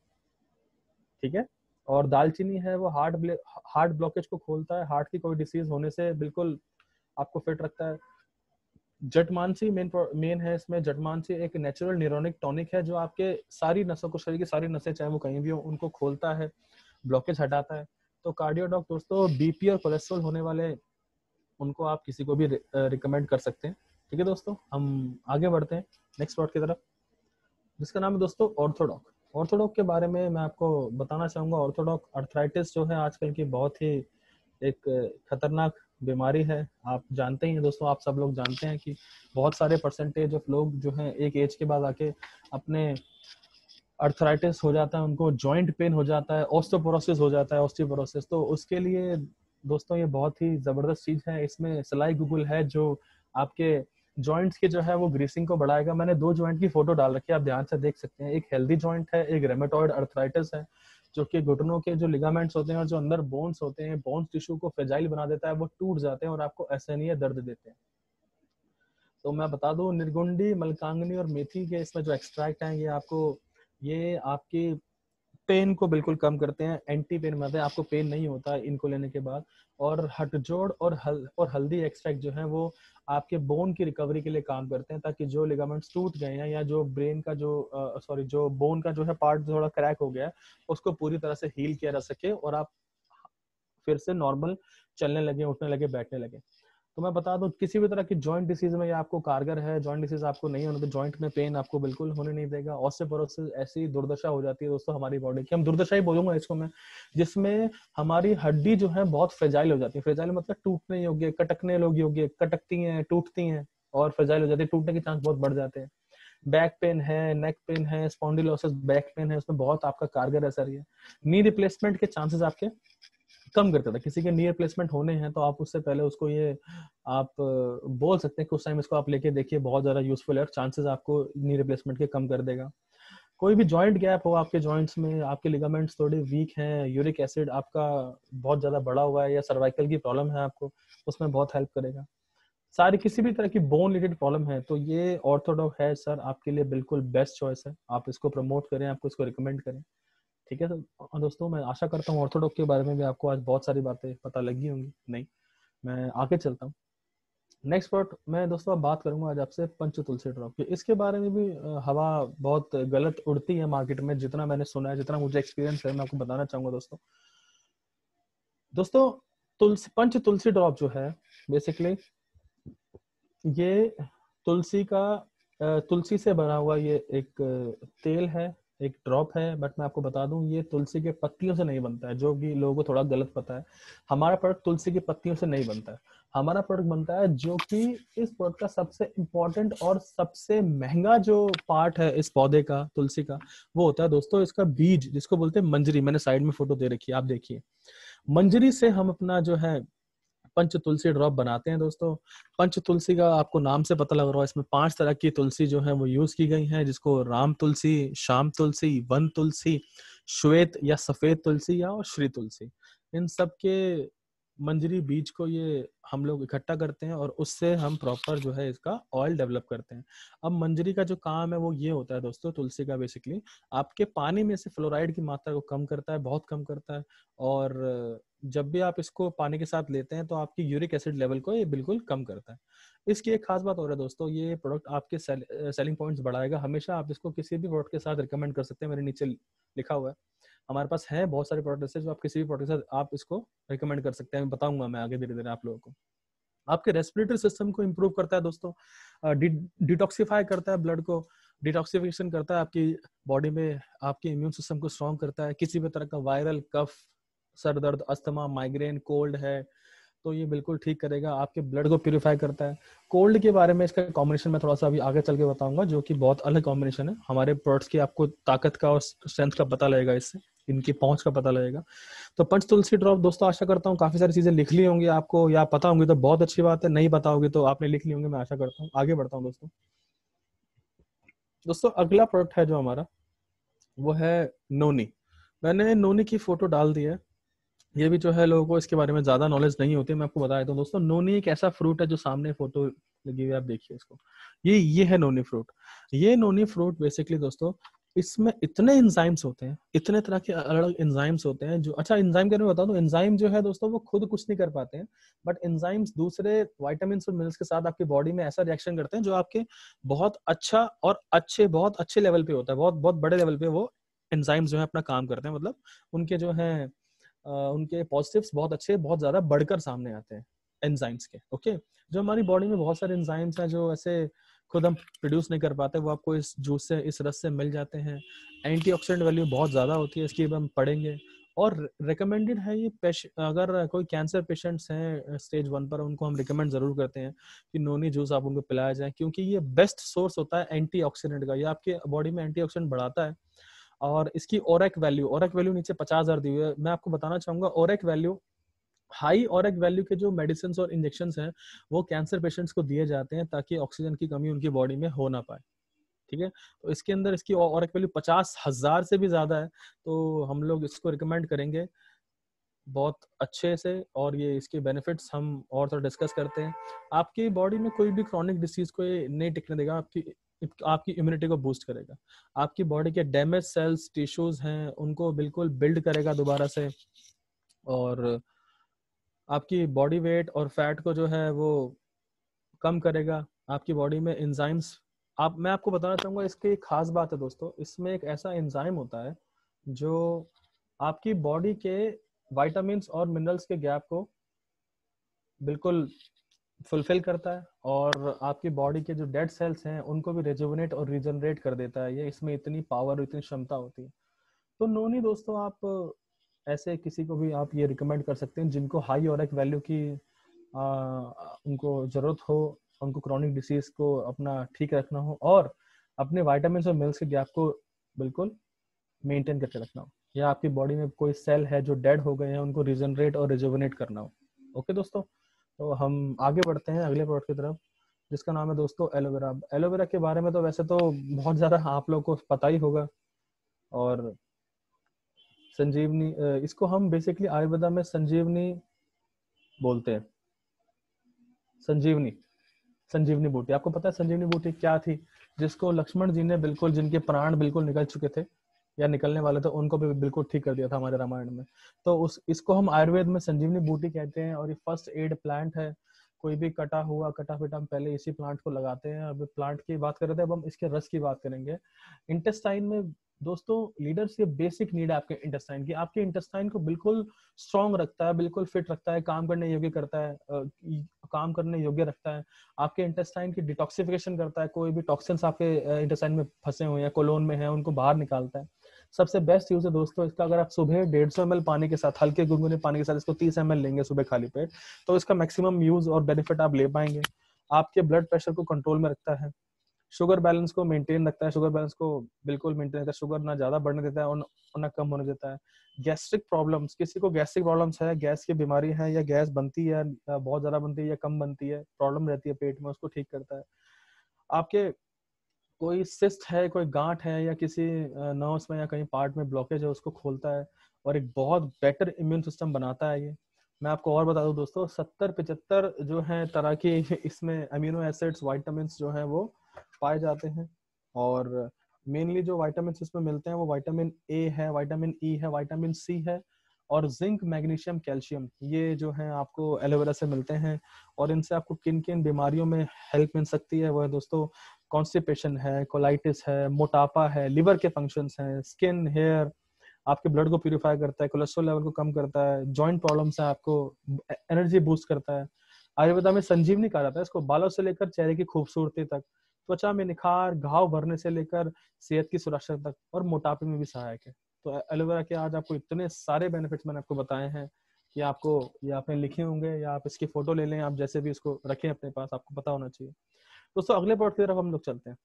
Speaker 1: ठीक है, और दालचीनी है वो हार्ट ब्लॉकेज को खोलता है, हार्ट की कोई डिसीज होने से बिल्कुल आपको फिट रखता है। जटमांसी मेन है इसमें। जटमांसी एक नेचुरल न्यूरोनिक टॉनिक है जो आपके सारी नसों को, शरीर की सारी नसें चाहे वो कहीं भी हो, उनको खोलता है, ब्लॉकेज हटाता है। तो कार्डियोडॉक दोस्तों बीपी और कोलेस्ट्रॉल होने वाले उनको आप किसी को भी रिकमेंड कर सकते हैं। ठीक है दोस्तों, हम आगे बढ़ते हैं नेक्स्ट प्लॉट की तरफ जिसका नाम है दोस्तों ऑर्थोडॉक। ऑर्थोडॉक के बारे में मैं आपको बताना चाहूंगा। ऑर्थोडॉक अर्थराइटिस जो है आजकल की बहुत ही एक खतरनाक बीमारी है। आप जानते ही हैं दोस्तों, आप सब लोग जानते हैं कि बहुत सारे परसेंटेज ऑफ लोग जो हैं एक एज के बाद आके अपने अर्थराइटिस हो जाता है, उनको जॉइंट पेन हो जाता है, ऑस्टियोपोरोसिस हो जाता है, ऑस्टियोपोरोसिस। तो उसके लिए दोस्तों ये बहुत ही जबरदस्त चीज है। इसमें सलाई गूगल है जो आपके जॉइंट्स के जो है वो ग्रीसिंग को बढ़ाएगा। मैंने 2 जॉइंट की फोटो डाल रखी है, आप ध्यान से देख सकते हैं। एक हेल्दी जॉइंट है, एक रेमेटॉइड अर्थराइटिस है, जो कि घुटनों के जो लिगामेंट्स होते हैं और जो अंदर बोन्स होते हैं, बोन्स टिश्यू को फ्रेजाइल बना देता है, वो टूट जाते हैं और आपको असहनीय दर्द देते हैं। तो मैं बता दूं, निर्गुंडी, मलकांगनी और मेथी के इसमें जो एक्सट्रैक्ट हैं, ये आपकी पेन को बिल्कुल कम करते हैं, एंटी पेन बनाते हैं, आपको पेन नहीं होता इनको लेने के बाद। और हटजोड़ और हल्दी एक्सट्रैक्ट जो है वो आपके बोन की रिकवरी के लिए काम करते हैं, ताकि जो लिगामेंट्स टूट गए हैं या जो ब्रेन का जो बोन का जो है पार्ट थोड़ा क्रैक हो गया है, उसको पूरी तरह से हील किया जा सके और आप फिर से नॉर्मल चलने लगे, उठने लगे, बैठने लगे। तो मैं बता दूं, किसी भी तरह की जॉइंट डिसीज में ये आपको कारगर है। जॉइंट डिसीज आपको नहीं होने, तो जॉइंट में पेन आपको बिल्कुल होने नहीं देगा। ऑस्टियोपोरोसिस ऐसी दुर्दशा हो जाती है दोस्तों हमारी बॉडी की, हम दुर्दशा ही बोलूंगा इसको मैं, जिसमें हमारी हड्डी जो है बहुत फ्रेजाइल हो जाती है। फ्रेजाइल मतलब टूटने योग्य, कटकने योग्य, कटकती हैं, टूटती हैं और फ्रेजाइल हो जाती है, टूटने के चांस बहुत बढ़ जाते हैं। बैक पेन है, नेक पेन है, स्पॉन्डिलोसिस बैक पेन है, उसमें बहुत आपका कारगर असर है। नी रिप्लेसमेंट के चांसेस आपके कम करता था। किसी के नी रिप्लेसमेंट होने हैं तो आप उससे पहले उसको ये आप बोल सकते हैं कि उस टाइम इसको आप लेके देखिए, बहुत ज्यादा यूजफुल है, चांसेस आपको नी रिप्लेसमेंट के कम कर देगा। कोई भी जॉइंट गैप हो आपके जॉइंट्स में, आपके लिगामेंट्स थोड़े वीक हैं, यूरिक एसिड आपका बहुत ज्यादा बढ़ा हुआ है, या सर्वाइकल की प्रॉब्लम है आपको, उसमें बहुत हेल्प करेगा। सारी किसी भी तरह की बोन रिलेटेड प्रॉब्लम है तो ये ऑर्थोडॉक है सर आपके लिए बिल्कुल बेस्ट चॉइस है। आप इसको प्रमोट करें, आपको इसको रिकमेंड करें। ठीक है सर। दोस्तों मैं आशा करता हूँ ऑर्थोडॉक के बारे में भी आपको आज बहुत सारी बातें पता लगी होंगी। नहीं, मैं आगे चलता हूँ नेक्स्ट पार्ट में। दोस्तों अब बात करूंगा आज आपसे पंच तुलसी ड्रॉप की। इसके बारे में भी हवा बहुत गलत उड़ती है मार्केट में, जितना मैंने सुना है, जितना मुझे एक्सपीरियंस है, मैं आपको बताना चाहूंगा दोस्तों। दोस्तों पंच तुलसी ड्रॉप जो है बेसिकली ये तुलसी से बना हुआ ये एक तेल है, एक ड्रॉप है। बट मैं आपको बता दूं ये तुलसी के पत्तियों से नहीं बनता है, जो कि लोगों को थोड़ा गलत पता है। हमारा प्रोडक्ट तुलसी की पत्तियों से नहीं बनता है। हमारा प्रोडक्ट बनता है, जो कि इस प्रोडक्ट का सबसे इम्पोर्टेंट और सबसे महंगा जो पार्ट है इस पौधे का, तुलसी का, वो होता है दोस्तों इसका बीज, जिसको बोलते हैं मंजरी। मैंने साइड में फोटो दे रखी है, आप देखिए। मंजरी से हम अपना जो है पंच तुलसी ड्रॉप बनाते हैं दोस्तों। पंच तुलसी का आपको नाम से पता लग रहा है, इसमें 5 तरह की तुलसी जो है वो यूज की गई हैं, जिसको राम तुलसी, श्याम तुलसी, वन तुलसी, श्वेत या सफेद तुलसी या और श्री तुलसी। इन सब के मंजरी बीज को ये हम लोग इकट्ठा करते हैं और उससे हम प्रॉपर जो है इसका ऑयल डेवलप करते हैं। अब मंजरी का जो काम है वो ये होता है दोस्तों, तुलसी का बेसिकली आपके पानी में से फ्लोराइड की मात्रा को कम करता है, बहुत कम करता है। और जब भी आप इसको पानी के साथ लेते हैं तो आपकी यूरिक एसिड लेवल को ये बिल्कुल कम करता है। इसकी एक खास बात और है दोस्तों, ये प्रोडक्ट आपके सेलिंग पॉइंट्स बढ़ाएगा। हमेशा आप इसको किसी भी प्रोडक्ट के साथ रिकमेंड कर सकते हैं, मेरे नीचे लिखा हुआ है। हमारे पास है बहुत सारे प्रोडक्ट ऐसे जो आप किसी भी प्रोडक्ट के साथ आप इसको रिकमेंड कर सकते हैं। बताऊंगा मैं आगे धीरे धीरे आप लोगों को। आपके रेस्पिरेटरी सिस्टम को इम्प्रूव करता है दोस्तों, डिटॉक्सिफाई करता है, ब्लड को डिटॉक्सिफिकेशन करता है, आपकी बॉडी में आपके इम्यून सिस्टम को स्ट्रॉन्ग करता है। किसी भी तरह का वायरल कफ, सर दर्द, अस्थमा, माइग्रेन, कोल्ड है तो ये बिल्कुल ठीक करेगा। आपके ब्लड को प्यूरिफाई करता है। कोल्ड के बारे में इसका कॉम्बिनेशन मैं थोड़ा सा अभी आगे चल के बताऊंगा, जो कि बहुत अलग कॉम्बिनेशन है। हमारे प्रोडक्ट्स की आपको ताकत का और स्ट्रेंथ का पता लगेगा, इससे इनकी पहुंच का पता लगेगा। तो पंच तुलसी ड्रॉप दोस्तों, आशा करता हूँ काफी सारी चीजें लिख ली होंगी आपको, या पता होंगी तो बहुत अच्छी बात है, नहीं पता होगी तो आपने लिख ली होंगी, मैं आशा करता हूँ। आगे बढ़ता हूँ दोस्तों अगला प्रोडक्ट है जो हमारा, वो है नोनी। मैंने नोनी की फोटो डाल दी है। ये भी जो है लोगों को इसके बारे में ज्यादा नॉलेज नहीं होती, मैं आपको बता देता हूँ दोस्तों। नोनी एक ऐसा फ्रूट है जो सामने फोटो लगी हुई है, आप देखिए इसको। ये है नोनी फ्रूट। ये नोनी फ्रूट बेसिकली दोस्तों, इसमें इतने एंजाइम्स होते हैं, इतने तरह के अलग अलग एंजाइम्स होते हैं जो, अच्छा एंजाइम के बारे में बता दूं, एंजाइम जो है दोस्तों वो खुद कुछ नहीं कर पाते हैं, बट एंजाइम्स दूसरे विटामिन और मिनरल्स के साथ आपकी बॉडी में ऐसा रिएक्शन करते हैं जो आपके बहुत अच्छा और बहुत अच्छे लेवल पे होता है, बहुत बहुत बड़े लेवल पे वो एंजाइम्स जो है अपना काम करते हैं। मतलब उनके जो है उनके पॉजिटिव्स बहुत अच्छे, बहुत ज्यादा बढ़कर सामने आते हैं एंजाइम्स के। ओके, जो हमारी बॉडी में बहुत सारे एंजाइम्स हैं जो ऐसे खुद हम प्रोड्यूस नहीं कर पाते, वो आपको इस जूस से, इस रस से मिल जाते हैं। एंटीऑक्सीडेंट वैल्यू बहुत ज्यादा होती है इसकी, हम पढ़ेंगे। और रिकमेंडेड है ये अगर कोई कैंसर पेशेंट्स हैं स्टेज 1 पर, उनको हम रिकमेंड जरूर करते हैं कि नोनी जूस आप उनको पिलाया जाए, क्योंकि ये बेस्ट सोर्स होता है एंटीऑक्सीडेंट का। ये आपके बॉडी में एंटीऑक्सीडेंट बढ़ाता है। और इसकी ओरेक वैल्यू नीचे 50,000 दी हुई है। मैं आपको बताना चाहूंगा, ओरेक वैल्यू, हाई ओरेक वैल्यू के जो मेडिसिन और इंजेक्शन हैं वो कैंसर पेशेंट्स को दिए जाते हैं ताकि ऑक्सीजन की कमी उनकी बॉडी में हो ना पाए। ठीक है, तो इसके अंदर इसकी ओरेक वैल्यू 50,000 से भी ज्यादा है, तो हम लोग इसको रिकमेंड करेंगे बहुत अच्छे से। और ये इसके बेनिफिट्स हम और थोड़ा डिस्कस करते हैं। आपकी बॉडी में कोई भी क्रॉनिक डिसीज को ये नहीं टिकने देगा, आपकी इम्यूनिटी को बूस्ट करेगा। आपकी बॉडी के डैमेज सेल्स, टिश्यूज हैं, उनको बिल्कुल बिल्ड करेगा दोबारा से। और आपकी बॉडी वेट और फैट को जो है वो कम करेगा। आपकी बॉडी में एंजाइम्स, मैं आपको बताना चाहूंगा, इसकी एक खास बात है दोस्तों, इसमें एक ऐसा एंजाइम होता है जो आपकी बॉडी के विटामिन्स और मिनरल्स के गैप को बिल्कुल फुलफिल करता है, और आपकी बॉडी के जो डेड सेल्स हैं उनको भी रिजुविनेट और रीजनरेट कर देता है। ये इसमें इतनी पावर, इतनी क्षमता होती है। तो नोनी दोस्तों, आप ऐसे किसी को भी आप ये रिकमेंड कर सकते हैं जिनको हाई ओरेक वैल्यू की उनको जरूरत हो, उनको क्रॉनिक डिसीज को अपना ठीक रखना हो, और अपने विटामिन और मिनरल्स के गैप को बिल्कुल मेंटेन करके रखना हो, या आपकी बॉडी में कोई सेल है जो डेड हो गए हैं उनको रिजनरेट और रिजुविनेट करना हो। ओके दोस्तों, तो हम आगे बढ़ते हैं अगले प्रोडक्ट की तरफ, जिसका नाम है दोस्तों एलोवेरा। एलोवेरा के बारे में तो वैसे तो बहुत ज्यादा आप लोगों को पता ही होगा। और संजीवनी, इसको हम बेसिकली आयुर्वेदा में संजीवनी बोलते हैं। संजीवनी बूटी, आपको पता है संजीवनी बूटी क्या थी? जिसको लक्ष्मण जी ने बिल्कुल, जिनके प्राण बिल्कुल निकल चुके थे या निकलने वाले थे, उनको भी बिल्कुल ठीक कर दिया था हमारे रामायण में। तो इसको हम आयुर्वेद में संजीवनी बूटी कहते हैं, और ये फर्स्ट एड प्लांट है। कोई भी कटा फिटा हम पहले इसी प्लांट को लगाते हैं। अब प्लांट की बात कर रहे थे, अब हम इसके रस की बात करेंगे। इंटेस्टाइन में दोस्तों लीडर्स ये बेसिक नीड है आपके इंटेस्टाइन की, आपके इंटेस्टाइन को बिल्कुल स्ट्रांग रखता है, बिल्कुल फिट रखता है, काम करने योग्य करता है, काम करने योग्य रखता है, आपके इंटेस्टाइन की डिटॉक्सिफिकेशन करता है, कोई भी टॉक्सिन्स आपके इंटेस्टाइन में फंसे हुए हैं, कोलोन में है, उनको बाहर निकालता है। सबसे बेस्ट यूज है दोस्तों इसका, अगर आप सुबह 150 ml पानी के साथ, हल्के गुनगुने पानी के साथ इसको 30 ml लेंगे सुबह खाली पेट, तो इसका मैक्सिमम यूज और बेनिफिट आप ले पाएंगे। आपके ब्लड प्रेशर को कंट्रोल में रखता है, शुगर बैलेंस को मेंटेन रखता है, शुगर बैलेंस को बिल्कुल मेंटेन रखता है, शुगर ना ज्यादा बढ़ने देता है और ना कम होने देता है। गैस्ट्रिक प्रॉब्लम्स, किसी को गैस्ट्रिक प्रॉब्लम्स है, गैस की बीमारी है, या गैस बनती है या बहुत ज्यादा बनती है या कम बनती है, प्रॉब्लम रहती है पेट में, उसको ठीक करता है। आपके कोई सिस्ट है, कोई गांठ है, या किसी नर्व्स में या कहीं पार्ट में ब्लॉकेज है, उसको खोलता है और एक बहुत बेटर इम्यून सिस्टम बनाता है ये। मैं आपको और बता दूं दोस्तों, 70-75 जो है तरह की इसमें अमीनो एसिड्स, विटामिन जो है वो पाए जाते हैं। और मेनली जो विटामिन इसमें मिलते हैं वो विटामिन ए है, विटामिन ई है, विटामिन सी है, और जिंक, मैग्नीशियम, कैल्शियम, ये जो है आपको एलोवेरा से मिलते हैं। और इनसे आपको किन किन बीमारियों में हेल्प मिल सकती है वो है दोस्तों, कॉन्स्टिपेशन है, कोलाइटिस है, मोटापा है, लिवर के फंक्शंस हैं, स्किन, हेयर, आपके ब्लड को प्यूरिफाई करता है, कोलेस्ट्रॉल लेवल को कम करता है, जॉइंट प्रॉब्लम्स है आपको एनर्जी बूस्ट करता है। आयुर्वेदा में संजीवनी कहा जाता है इसको, बालों से लेकर चेहरे की खूबसूरती तक, त्वचा में निखार, घाव भरने से लेकर सेहत की सुरक्षा तक, और मोटापे में भी सहायक है। तो एलोवेरा के आज आपको इतने सारे बेनिफिट्स मैंने आपको बताए हैं कि आपको, ये आपने लिखे होंगे या आप इसकी फोटो ले लें, आप जैसे भी इसको रखें अपने पास, आपको पता होना चाहिए। दोस्तों अगले प्रोडक्ट की तरफ हम लोग चलते हैं।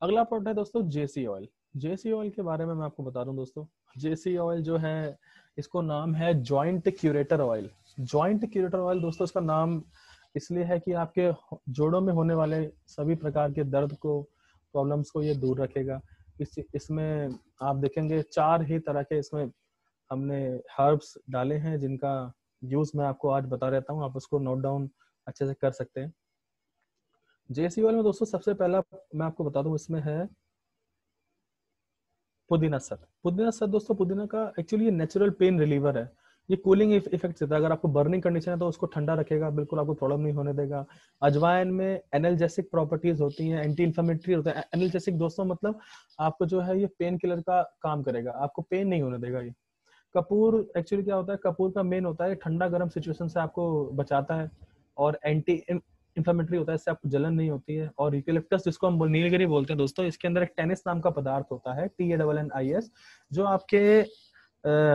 Speaker 1: अगला प्रोडक्ट है दोस्तों जेसी ऑयल। जेसी ऑयल के बारे में मैं आपको बता दूं दोस्तों, जेसी ऑयल जो है इसको नाम है joint curator oil. Joint curator oil दोस्तों इसका नाम इसलिए है कि आपके जोड़ों में होने वाले सभी प्रकार के दर्द को, प्रॉब्लम्स को ये दूर रखेगा। इसमें आप देखेंगे 4 ही तरह के इसमें हमने हर्ब्स डाले हैं, जिनका यूज मैं आपको आज बता रहता हूँ, आप उसको नोट डाउन अच्छे से कर सकते हैं। जेसी ऑयल में दोस्तों सबसे पहला मैं आपको बता दूं, इसमें है पुदीना सत। पुदीना सत दोस्तों, पुदीना का एक्चुअली ये नेचुरल पेन रिलीवर है, ये कूलिंग इफेक्ट देता है। अगर आपको बर्निंग कंडीशन है तो उसको ठंडा रखेगा, बिल्कुल आपको प्रॉब्लम नहीं होने देगा। अजवाइन में एनाल्जेसिक प्रॉपर्टीज होती हैं, एंटी इन्फ्लेमेटरी होता है। एनाल्जेसिक दोस्तों मतलब आपको जो है ये पेन किलर का काम करेगा, आपको पेन नहीं होने देगा ये। कपूर एक्चुअली क्या होता है, कपूर का मेन होता है ठंडा गर्म सिचुएशन से आपको बचाता है, और एंटी इन्फ्लेमेटरी होता है, इससे आपको जलन नहीं होती है। और यूकेलिप्टस जिसको हम नीलगिरी बोलते हैं दोस्तों, इसके अंदर एक टेनिस नाम का पदार्थ होता है, TANNIS, जो आपके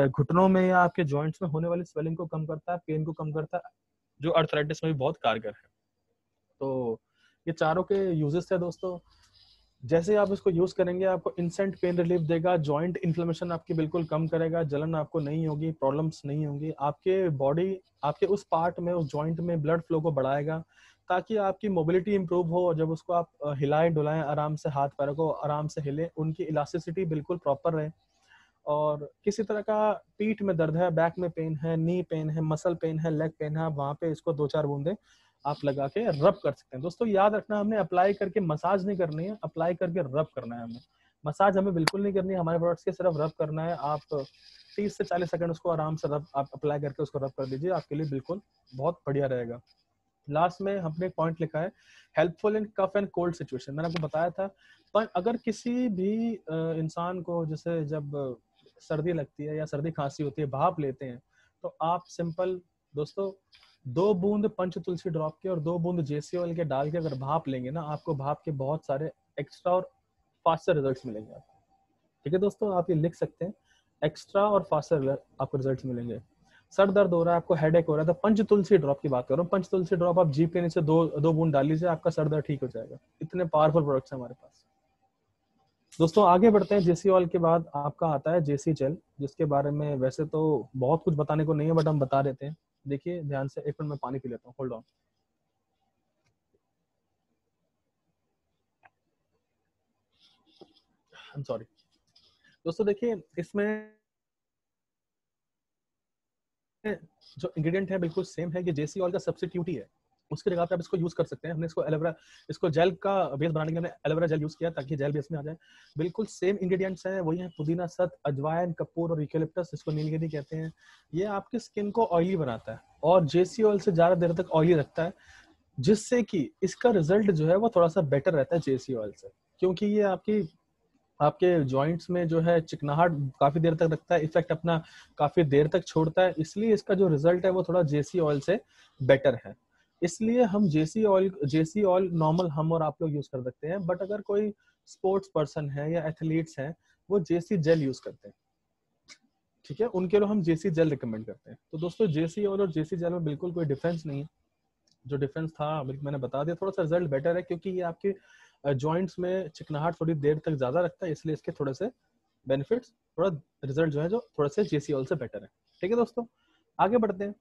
Speaker 1: घुटनों में या आपके जॉइंट्स में होने वाली स्वेलिंग को कम करता है, पेन को कम करता है, जो अर्थराइटिस में भी बहुत कारगर है। तो ये चारों के यूजेस है दोस्तों। जैसे आप इसको यूज करेंगे आपको इंस्टेंट पेन रिलीफ देगा, जॉइंट इन्फ्लेमेशन आपकी बिल्कुल कम करेगा, जलन आपको नहीं होगी, प्रॉब्लम्स नहीं होंगी, आपके बॉडी, आपके उस पार्ट में, उस जॉइंट में ब्लड फ्लो को बढ़ाएगा, ताकि आपकी मोबिलिटी इंप्रूव हो। और जब उसको आप हिलाएं डुलाएं, आराम से हाथ पैरों को आराम से हिले, उनकी इलास्टिसिटी बिल्कुल प्रॉपर रहे। और किसी तरह का पीठ में दर्द है, बैक में पेन है, नी पेन है, मसल पेन है, लेग पेन है, वहां पे इसको 2-4 बूंदे आप लगा के रब कर सकते हैं। दोस्तों याद रखना, हमने अप्लाई करके मसाज नहीं करनी है, अप्लाई करके रब करना है हमें। मसाज हमें बिल्कुल नहीं करनी है, हमारे प्रोडक्ट्स के सिर्फ रब करना है। आप 30 से 40 सेकंड उसको आराम से रब, आप अप्लाई करके उसको रब कर दीजिए, आपके लिए बिल्कुल बहुत बढ़िया रहेगा। लास्ट में हमने एक पॉइंट लिखा है, helpful in cough and cold situation. मैंने आपको बताया था, पर अगर किसी भी इंसान को जैसे जब सर्दी लगती है या सर्दी खांसी होती है, भाप लेते हैं, तो आप सिंपल दोस्तों 2 बूंद पंच तुलसी ड्रॉप के और 2 बूंद जेसी ऑयल के डाल के अगर भाप लेंगे ना, आपको भाप के बहुत सारे एक्स्ट्रा और फास्टर रिजल्ट्स मिलेंगे आपको। ठीक है दोस्तों, आप ये लिख सकते हैं, एक्स्ट्रा और फास्टर आपको रिजल्ट्स मिलेंगे। सर दर्द हो रहा है, आपको हेडेक हो रहा है, तो पंच तुलसी ड्रॉप की बात कर रहा हूँ, पंच तुलसी ड्रॉप आप जीभ के नीचे 2 बूंद डाल लीजिए, आपका सर दर्द ठीक हो जाएगा। इतने पावरफुल प्रोडक्ट्स हैं हमारे पास। दोस्तों आगे बढ़ते हैं, जेसी ऑयल के बाद आपका आता है जेसी जेल, जिसके बारे में वैसे तो बहुत कुछ बताने को नहीं है, बट हम बता देते हैं। देखिए ध्यान से, एक मिनट में पानी पी लेता हूँ, hold on. I am sorry दोस्तों, देखिए इसमें जो इंग्रेडिएंट है बिल्कुल सेम है, कि जेसी ऑयल का सब्स्टिट्यूट ही है, उसकी जगह पे आप इसको यूज कर सकते हैं। हमने इसको एलोवेरा, इसको जेल का बेस बनाने के लिए हमने एलोवेरा जेल यूज किया, ताकि जेल बेस में आ जाए। बिल्कुल सेम इंग्रेडिएंट्स हैं, वही है पुदीना सत, अजवाइन, कपूर और यूकेलिप्टस, इसको नीलगिरी कहते हैं। ये आपकी स्किन को ऑयली बनाता है और जेसी ऑयल से ज्यादा देर तक ऑयली रखता है, जिससे कि इसका रिजल्ट जो है वो थोड़ा सा बेटर रहता है जेसी ऑयल से, क्योंकि ये आपकी आपके जॉइंट्स में जो है चिकनाहट काफी देर तक रखता है, इफेक्ट अपना काफी देर तक छोड़ता है, इसलिए इसका जो रिजल्ट है वो थोड़ा जेसी ऑयल से बेटर है। इसलिए हम जेसी ऑयल नॉर्मल हम और आप लोग यूज कर सकते हैं, बट अगर कोई स्पोर्ट्स पर्सन है या एथलीट्स हैं वो जेसी जेल यूज करते हैं, ठीक है, उनके लिए हम जेसी जेल रिकमेंड करते हैं। तो दोस्तों जेसी ऑयल और जेसी जेल में बिल्कुल कोई डिफरेंस नहीं है, जो डिफरेंस था मैंने बता दिया। थोड़ा सा रिजल्ट बेटर है क्योंकि ये आपके जॉइंट्स में चिकनाहट थोड़ी देर तक ज्यादा रखता है, इसलिए इसके थोड़े से बेनिफिट्स, थोड़ा रिजल्ट जो है जो थोड़ा से जेसी ऑयल से बेटर है। ठीक है दोस्तों, आगे बढ़ते हैं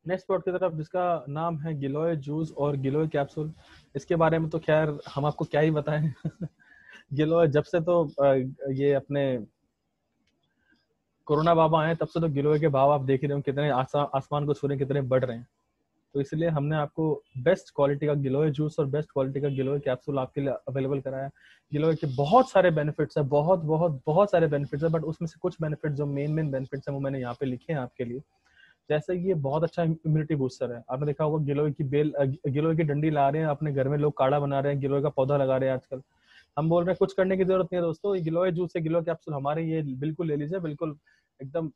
Speaker 1: नेक्स्ट प्रोडक्ट की तरफ, जिसका नाम है गिलोय जूस और गिलोय कैप्सूल। इसके बारे में तो खैर हम आपको क्या ही बताएं गिलोय जब से तो ये अपने कोरोना बाबा आए तब से तो गिलोय के भाव आप देख ही रहे हो कितने आसमान को छू रहे हैं, कितने बढ़ रहे हैं। तो इसलिए हमने आपको बेस्ट क्वालिटी का गिलोय जूस और बेस्ट क्वालिटी का गिलोय कैप्सूल आपके लिए अवेलेबल कराया है। गिलोय के बहुत सारे बेनिफिट्स है, बहुत बहुत बहुत सारे बेनिफिट्स है, बट उसमें से कुछ बेनिफिट्स जो मेन बेनिफिट्स है वो मैंने यहाँ पे लिखे हैं आपके लिए। जैसे कि ये बहुत अच्छा इम्यूनिटी बूस्टर है। आपने देखा होगा गिलोय की बेल, गिलोय की डंडी ला रहे हैं अपने घर में, लोग काढ़ा बना रहे हैं, गिलोय का पौधा लगा रहे हैं आजकल। हम बोल रहे हैं कुछ करने की जरूरत नहीं है दोस्तों, गिलोय जूस से गिलोय कैप्सूल हमारे ये बिल्कुल ले लीजिए, बिल्कुल एकदम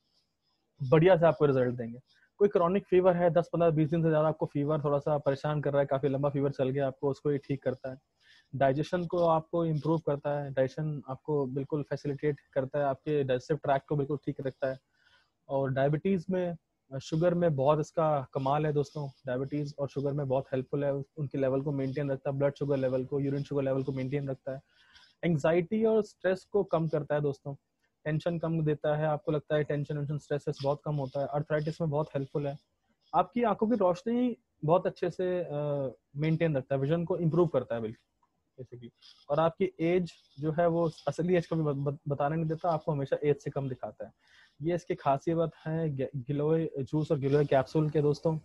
Speaker 1: बढ़िया से आपको रिजल्ट देंगे। कोई क्रॉनिक फीवर है 10-15-20 दिन से ज्यादा आपको फीवर थोड़ा सा परेशान कर रहा है, काफी लंबा फीवर चल गया आपको, उसको ये ठीक करता है। डाइजेशन को आपको इम्प्रूव करता है, डाइजेशन आपको बिल्कुल फैसिलिटेट करता है, आपके डाइजेस्टिव ट्रैक को बिल्कुल ठीक रखता है। और डायबिटीज में, शुगर में बहुत इसका कमाल है दोस्तों, डायबिटीज और शुगर में बहुत हेल्पफुल है, उनके लेवल को मेंटेन रखता है, ब्लड शुगर लेवल को, यूरिन शुगर लेवल को मेंटेन रखता है। एंग्जाइटी और स्ट्रेस को कम करता है दोस्तों, टेंशन कम देता है, आपको लगता है टेंशन स्ट्रेस बहुत कम होता है। अर्थराइटिस में बहुत हेल्पफुल है, आपकी आंखों की रोशनी बहुत अच्छे से मेंटेन रखता है, विजन को इम्प्रूव करता है बिल्कुल बेसिकली। और आपकी एज जो है वो असली एज को भी बताने नहीं देता, आपको हमेशा एज से कम दिखाता है। ये इसकी खासियत है गिलोय जूस और गिलोय कैप्सूल के दोस्तों।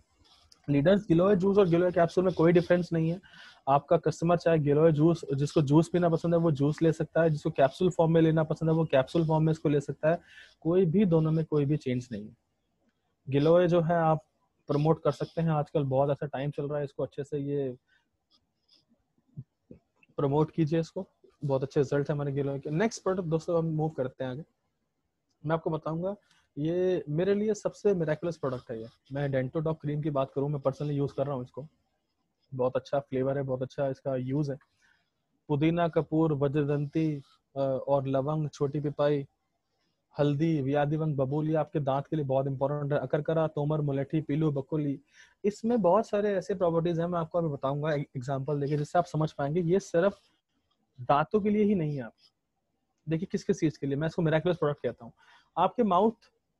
Speaker 1: लीडर्स, गिलोय जूस और गिलोय कैप्सूल में कोई डिफरेंस नहीं है। आपका कस्टमर चाहे गिलोय जूस, जिसको जूस पीना पसंद है वो जूस ले सकता है, जिसको कैप्सूल फॉर्म में लेना पसंद है वो कैप्सूल फॉर्म में इसको ले सकता है। कोई भी दोनों में कोई भी चेंज नहीं है। गिलोय जो है आप प्रमोट कर सकते हैं, आजकल बहुत अच्छा टाइम चल रहा है, इसको अच्छे से ये प्रमोट कीजिए, इसको बहुत अच्छे रिजल्ट है हमारे गिलोय के। नेक्स्ट प्रोडक्ट दोस्तों हम मूव करते हैं आगे। मैं आपको बताऊंगा, ये मेरे लिए सबसे मिरेकुलस प्रोडक्ट है। ये मैं डेंटोडॉक क्रीम की बात करूं, मैं पर्सनली यूज कर रहा हूँ इसको, बहुत अच्छा फ्लेवर है, बहुत अच्छा इसका यूज है। पुदीना, कपूर, वज्रदंती और लवंग, छोटी पिपाई, हल्दी, व्याधिवंग, बबूली आपके दांत के लिए बहुत इंपॉर्टेंट है। अकरकरा, तोमर, मुलेठी, पीलू, बकुली, इसमें बहुत सारे ऐसे प्रॉपर्टीज हैं, मैं आपको अभी बताऊंगा एग्जांपल देके, जिससे आप समझ पाएंगे ये सिर्फ दांतों के लिए ही नहीं है। आप देखिए किस किस चीज के लिए मैं इसको मिरेकुलस प्रोडक्ट कहता हूँ। आपके माउथ,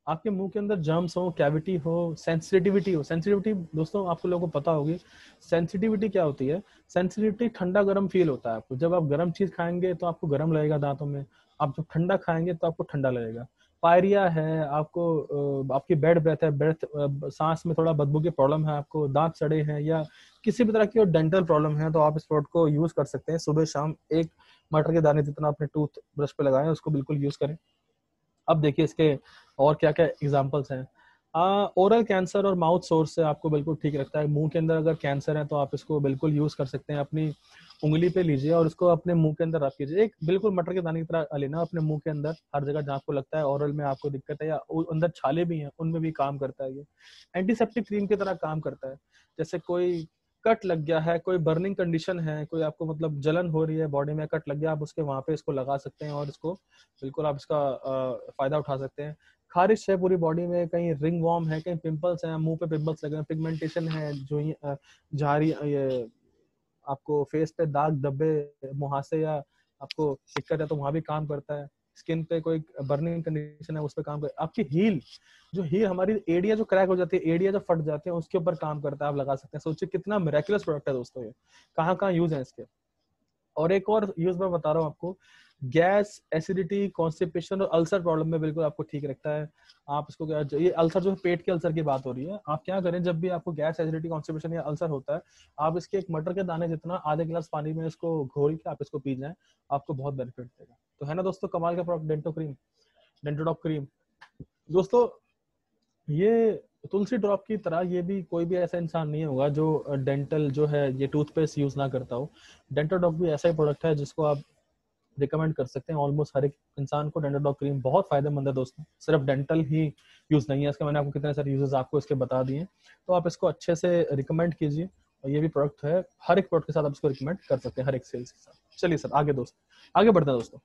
Speaker 1: आपके मुंह के अंदर जर्म्स हो, कैविटी हो, सेंसिटिविटी हो। सेंसिटिविटी दोस्तों आपको लोगों को पता होगी, सेंसिटिविटी क्या होती है? सेंसिटिविटी ठंडा गर्म फील होता है आपको, जब आप गर्म चीज खाएंगे तो आपको गर्म लगेगा दांतों में, आप जब ठंडा खाएंगे तो आपको ठंडा लगेगा। पायरिया है आपको, आपकी बैड ब्रेथ है, ब्रेथ सांस में थोड़ा बदबू की प्रॉब्लम है आपको, दांत सड़े हैं या किसी भी तरह की और डेंटल प्रॉब्लम है, तो आप इस प्रोडक्ट को यूज कर सकते हैं। सुबह शाम एक मटर के दाने जितना अपने टूथ ब्रश पे लगाएं, उसको बिल्कुल यूज करें। अब देखिए इसके और क्या क्या एग्जांपल्स हैं। ओरल कैंसर और माउथ सोर्स से आपको बिल्कुल ठीक रखता है। मुंह के अंदर अगर कैंसर है तो आप इसको बिल्कुल यूज कर सकते हैं। अपनी उंगली पे लीजिए और इसको अपने मुंह के अंदर रख कीजिए, एक बिल्कुल मटर के दाने की तरह लेना अपने मुंह के अंदर, हर जगह जहाँ आपको लगता है ओरल में आपको दिक्कत है या अंदर छाले भी हैं उनमें भी काम करता है। ये एंटीसेप्टिक क्रीम की तरह काम करता है। जैसे कोई कट लग गया है, कोई बर्निंग कंडीशन है, कोई आपको मतलब जलन हो रही है बॉडी में, कट लग गया, आप उसके वहां पे इसको लगा सकते हैं और इसको बिल्कुल आप इसका फायदा उठा सकते हैं। खारिश है पूरी बॉडी में, कहीं रिंग वॉर्म है, कहीं पिंपल्स हैं, मुंह पे पिंपल्स लगे हैं, पिगमेंटेशन है, जो झारी, ये आपको फेस पे दाग धब्बे, मुहासे या आपको दिक्कत है तो वहां भी काम करता है। स्किन पे कोई बर्निंग कंडीशन है उस पर काम करता है। आपकी हील, जो हील हमारी एड़िया जो क्रैक हो जाती है, एड़िया जो फट जाते हैं, उसके ऊपर काम करता है, आप लगा सकते हैं। सोचिए कितना मिरेकुलस प्रोडक्ट है दोस्तों ये, कहाँ कहाँ यूज है इसके। और एक और यूज मैं बता रहा हूँ आपको, गैस, एसिडिटी, कॉन्स्टिपेशन और अल्सर प्रॉब्लम में बिल्कुल आपको ठीक रखता है। आप इसको क्या, ये अल्सर जो है पेट के अल्सर की बात हो रही है, आप क्या करें जब भी आपको गैस, एसिडिटी, कॉन्स्टिपेशन या अल्सर होता है, आप इसके एक मटर के दाने जितना आधे गिलास पानी में इसको घोल के आप इसको पी जाएं, आपको बहुत बेनिफिट देगा। तो है ना दोस्तों कमाल का प्रोडक्ट डेंटोडॉक क्रीम। दोस्तों ये तुलसी ड्रॉप की तरह ये भी कोई भी ऐसा इंसान नहीं होगा जो डेंटल जो है ये टूथपेस्ट यूज ना करता हो। डेंटोडॉक भी ऐसा ही प्रोडक्ट है जिसको आप रिकमेंड कर सकते हैं ऑलमोस्ट हर एक इंसान को। डेंटल डॉग क्रीम बहुत फायदेमंद है दोस्तों, सिर्फ डेंटल ही यूज नहीं है इसका, मैंने आपको कितने सारे यूजेस आपको इसके बता दिए, तो आप इसको अच्छे से रिकमेंड कीजिए। और ये भी प्रोडक्ट है, हर एक प्रोडक्ट के साथ आप इसको रिकमेंड कर सकते हैं, हर एक सेल्स के साथ। चलिए सर आगे दोस्तों, आगे बढ़ते हैं दोस्तों।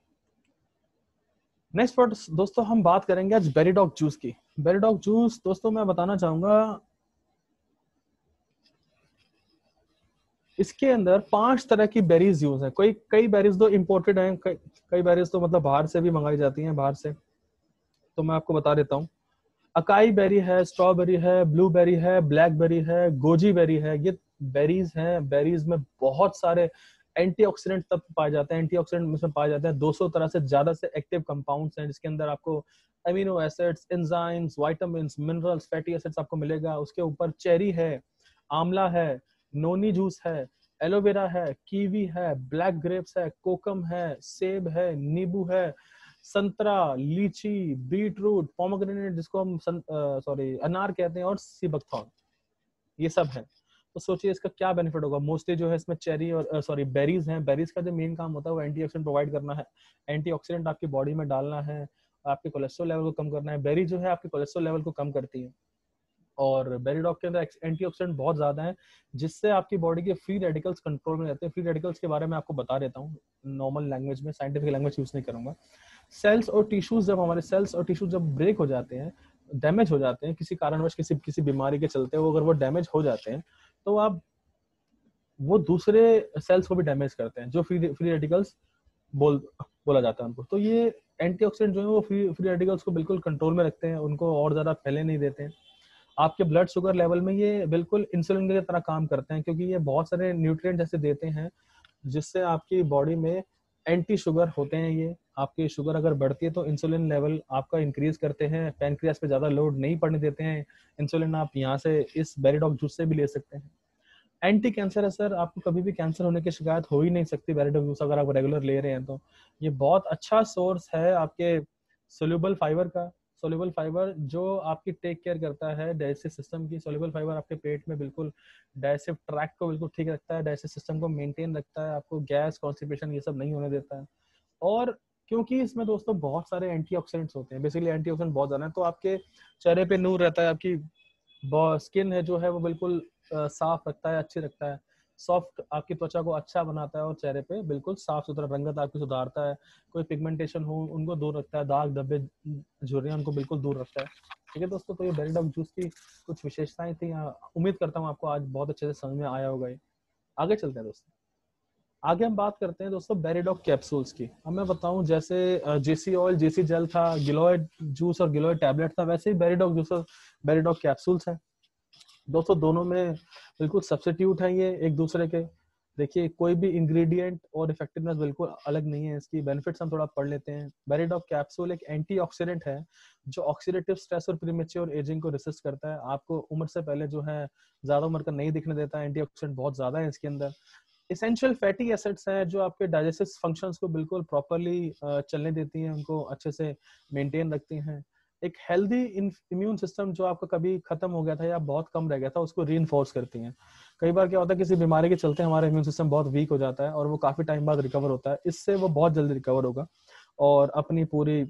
Speaker 1: नेक्स्ट प्रोडक्ट दोस्तों हम बात करेंगे आज बेरीडॉग जूस की। बेरीडॉग जूस दोस्तों मैं बताना चाहूंगा, इसके अंदर 5 तरह की बेरीज यूज है। कई बेरीज तो इम्पोर्टेड हैं, कई बेरीज तो मतलब बाहर से भी मंगाई जाती हैं बाहर से, तो मैं आपको बता देता हूँ। अकाई बेरी है, स्ट्रॉबेरी है, ब्लूबेरी है, ब्लैकबेरी है, गोजी बेरी है। ये बेरीज हैं। बेरीज में बहुत सारे एंटीऑक्सीडेंट तत्व पाए जाते हैं, एंटीऑक्सीडेंट इसमें पाए जाते हैं 200 तरह से ज्यादा से एक्टिव कंपाउंड्स हैं, जिसके अंदर आपको amino acids, enzymes, vitamins, minerals, fatty acids आपको मिलेगा। उसके ऊपर चेरी है, आंवला है, नोनी जूस है, एलोवेरा है, कीवी है, ब्लैक ग्रेप्स है, कोकम है, सेब है, नींबू है, संतरा, लीची, बीट रूट, पोमोग्रेनेट जिसको हम अनार कहते हैं, और सीबकथॉर्न, ये सब है। तो सोचिए इसका क्या बेनिफिट होगा। मोस्टली जो है इसमें चेरी और बेरीज हैं। बेरीज का जो मेन काम होता है वो एंटीऑक्सीडेंट प्रोवाइड करना है, एंटीऑक्सीडेंट आपकी बॉडी में डालना है, आपके कोलेस्ट्रॉल लेवल को कम करना है। बेरी जो है आपके कोलेस्ट्रॉल लेवल को कम करती है, और बेरीडॉग के अंदर एंटीऑक्सीडेंट बहुत ज्यादा है, जिससे आपकी बॉडी के फ्री रेडिकल्स कंट्रोल में रहते हैं। फ्री रेडिकल्स के बारे में आपको बता देता हूँ नॉर्मल लैंग्वेज में, साइंटिफिक लैंग्वेज यूज नहीं करूंगा। सेल्स और टिश्यूज, जब हमारे सेल्स और टिश्यूज जब ब्रेक हो जाते हैं, डैमेज हो जाते हैं किसी कारणवश, किसी बीमारी के चलते, वो अगर वो डैमेज हो जाते हैं तो आप वो दूसरे सेल्स को भी डैमेज करते हैं, जो फ्री रेडिकल्स बोला जाता है उनको। तो ये एंटीऑक्सीडेंट जो है वो फ्री रेडिकल्स को बिल्कुल कंट्रोल में रखते हैं, उनको और ज्यादा फैलने नहीं देते हैं। आपके ब्लड शुगर लेवल में ये बिल्कुल इंसुलिन की तरह काम करते हैं, क्योंकि ये बहुत सारे न्यूट्रिएंट जैसे देते हैं, जिससे आपकी बॉडी में एंटी शुगर होते हैं। ये आपकी शुगर अगर बढ़ती है तो इंसुलिन लेवल आपका इंक्रीज करते हैं, पैनक्रियास पे ज्यादा लोड नहीं पड़ने देते हैं। इंसुलिन आप यहाँ से इस बेरीडॉग जूस से भी ले सकते हैं। एंटी कैंसर है सर, आपको कभी भी कैंसर होने की शिकायत हो ही नहीं सकती बेरीडॉग जूस अगर आप रेगुलर ले रहे हैं तो। ये बहुत अच्छा सोर्स है आपके सोल्यूबल फाइबर का। सोल्यूबल फाइबर जो आपकी टेक केयर करता है डाइजेस्टिव सिस्टम की। सोल्यूबल फाइबर आपके पेट में बिल्कुल डाइजेस्टिव ट्रैक्ट को बिल्कुल ठीक रखता है, डाइजेस्टिव सिस्टम को मेंटेन रखता है, आपको गैस, कॉन्स्टिपेशन ये सब नहीं होने देता है। और क्योंकि इसमें दोस्तों बहुत सारे एंटीऑक्सीडेंट्स होते हैं, बेसिकली एंटीऑक्सीडेंट बहुत ज्यादा है, तो आपके चेहरे पे नूर रहता है, आपकी स्किन है जो है वो बिल्कुल साफ रखता है, अच्छी रखता है, सॉफ्ट आपकी त्वचा को अच्छा बनाता है, और चेहरे पे बिल्कुल साफ सुथरा रंगत आपकी सुधारता है। कोई पिगमेंटेशन हो उनको दूर रखता है, दाग धब्बे झुर्रियां उनको बिल्कुल दूर रखता है। ठीक है दोस्तों, तो ये बेरीडॉग जूस की कुछ विशेषताएं थी। उम्मीद करता हूँ आपको आज बहुत अच्छे से समझ में आया होगा। आगे चलते हैं दोस्तों, आगे हम बात करते हैं दोस्तों बेरीडॉग कैप्सूल्स की। अब मैं बताऊं, जैसे जेसी ऑयल, जेसी जेल था, गिलोय जूस और गिलोय टैबलेट था, वैसे ही बेरीडॉग जूस और बेरीडॉग कैप्सूल्स हैं दोस्तों। दोनों में बिल्कुल सब्स्टिट्यूट है ये एक दूसरे के। देखिए कोई भी इंग्रेडिएंट और इफेक्टिवनेस बिल्कुल अलग नहीं है। इसकी बेनिफिट्स हम थोड़ा पढ़ लेते हैं। बेरीडॉग कैप्सूल एक एंटीऑक्सीडेंट है जो ऑक्सीडेटिव स्ट्रेस और प्रीमेच्योर एजिंग को रेसिस्ट करता है। आपको उम्र से पहले जो है ज्यादा उम्र का नहीं दिखने देता है। एंटीऑक्सीडेंट बहुत ज्यादा है इसके अंदर। इसेंशियल फैटी एसिड्स हैं जो आपके डाइजेस्टिव फंक्शंस को बिल्कुल प्रॉपर्ली चलने देती हैं, उनको अच्छे से मेंटेन रखती हैं। एक हेल्दी इम्यून सिस्टम जो आपका कभी खत्म हो गया था या बहुत कम रह गया था, उसको रीइंफोर्स करती हैं। कई बार क्या होता है, किसी बीमारी के चलते हमारा इम्यून सिस्टम बहुत वीक हो जाता है और वो काफी टाइम बाद रिकवर होता है। इससे वो बहुत जल्दी रिकवर होगा और अपनी पूरी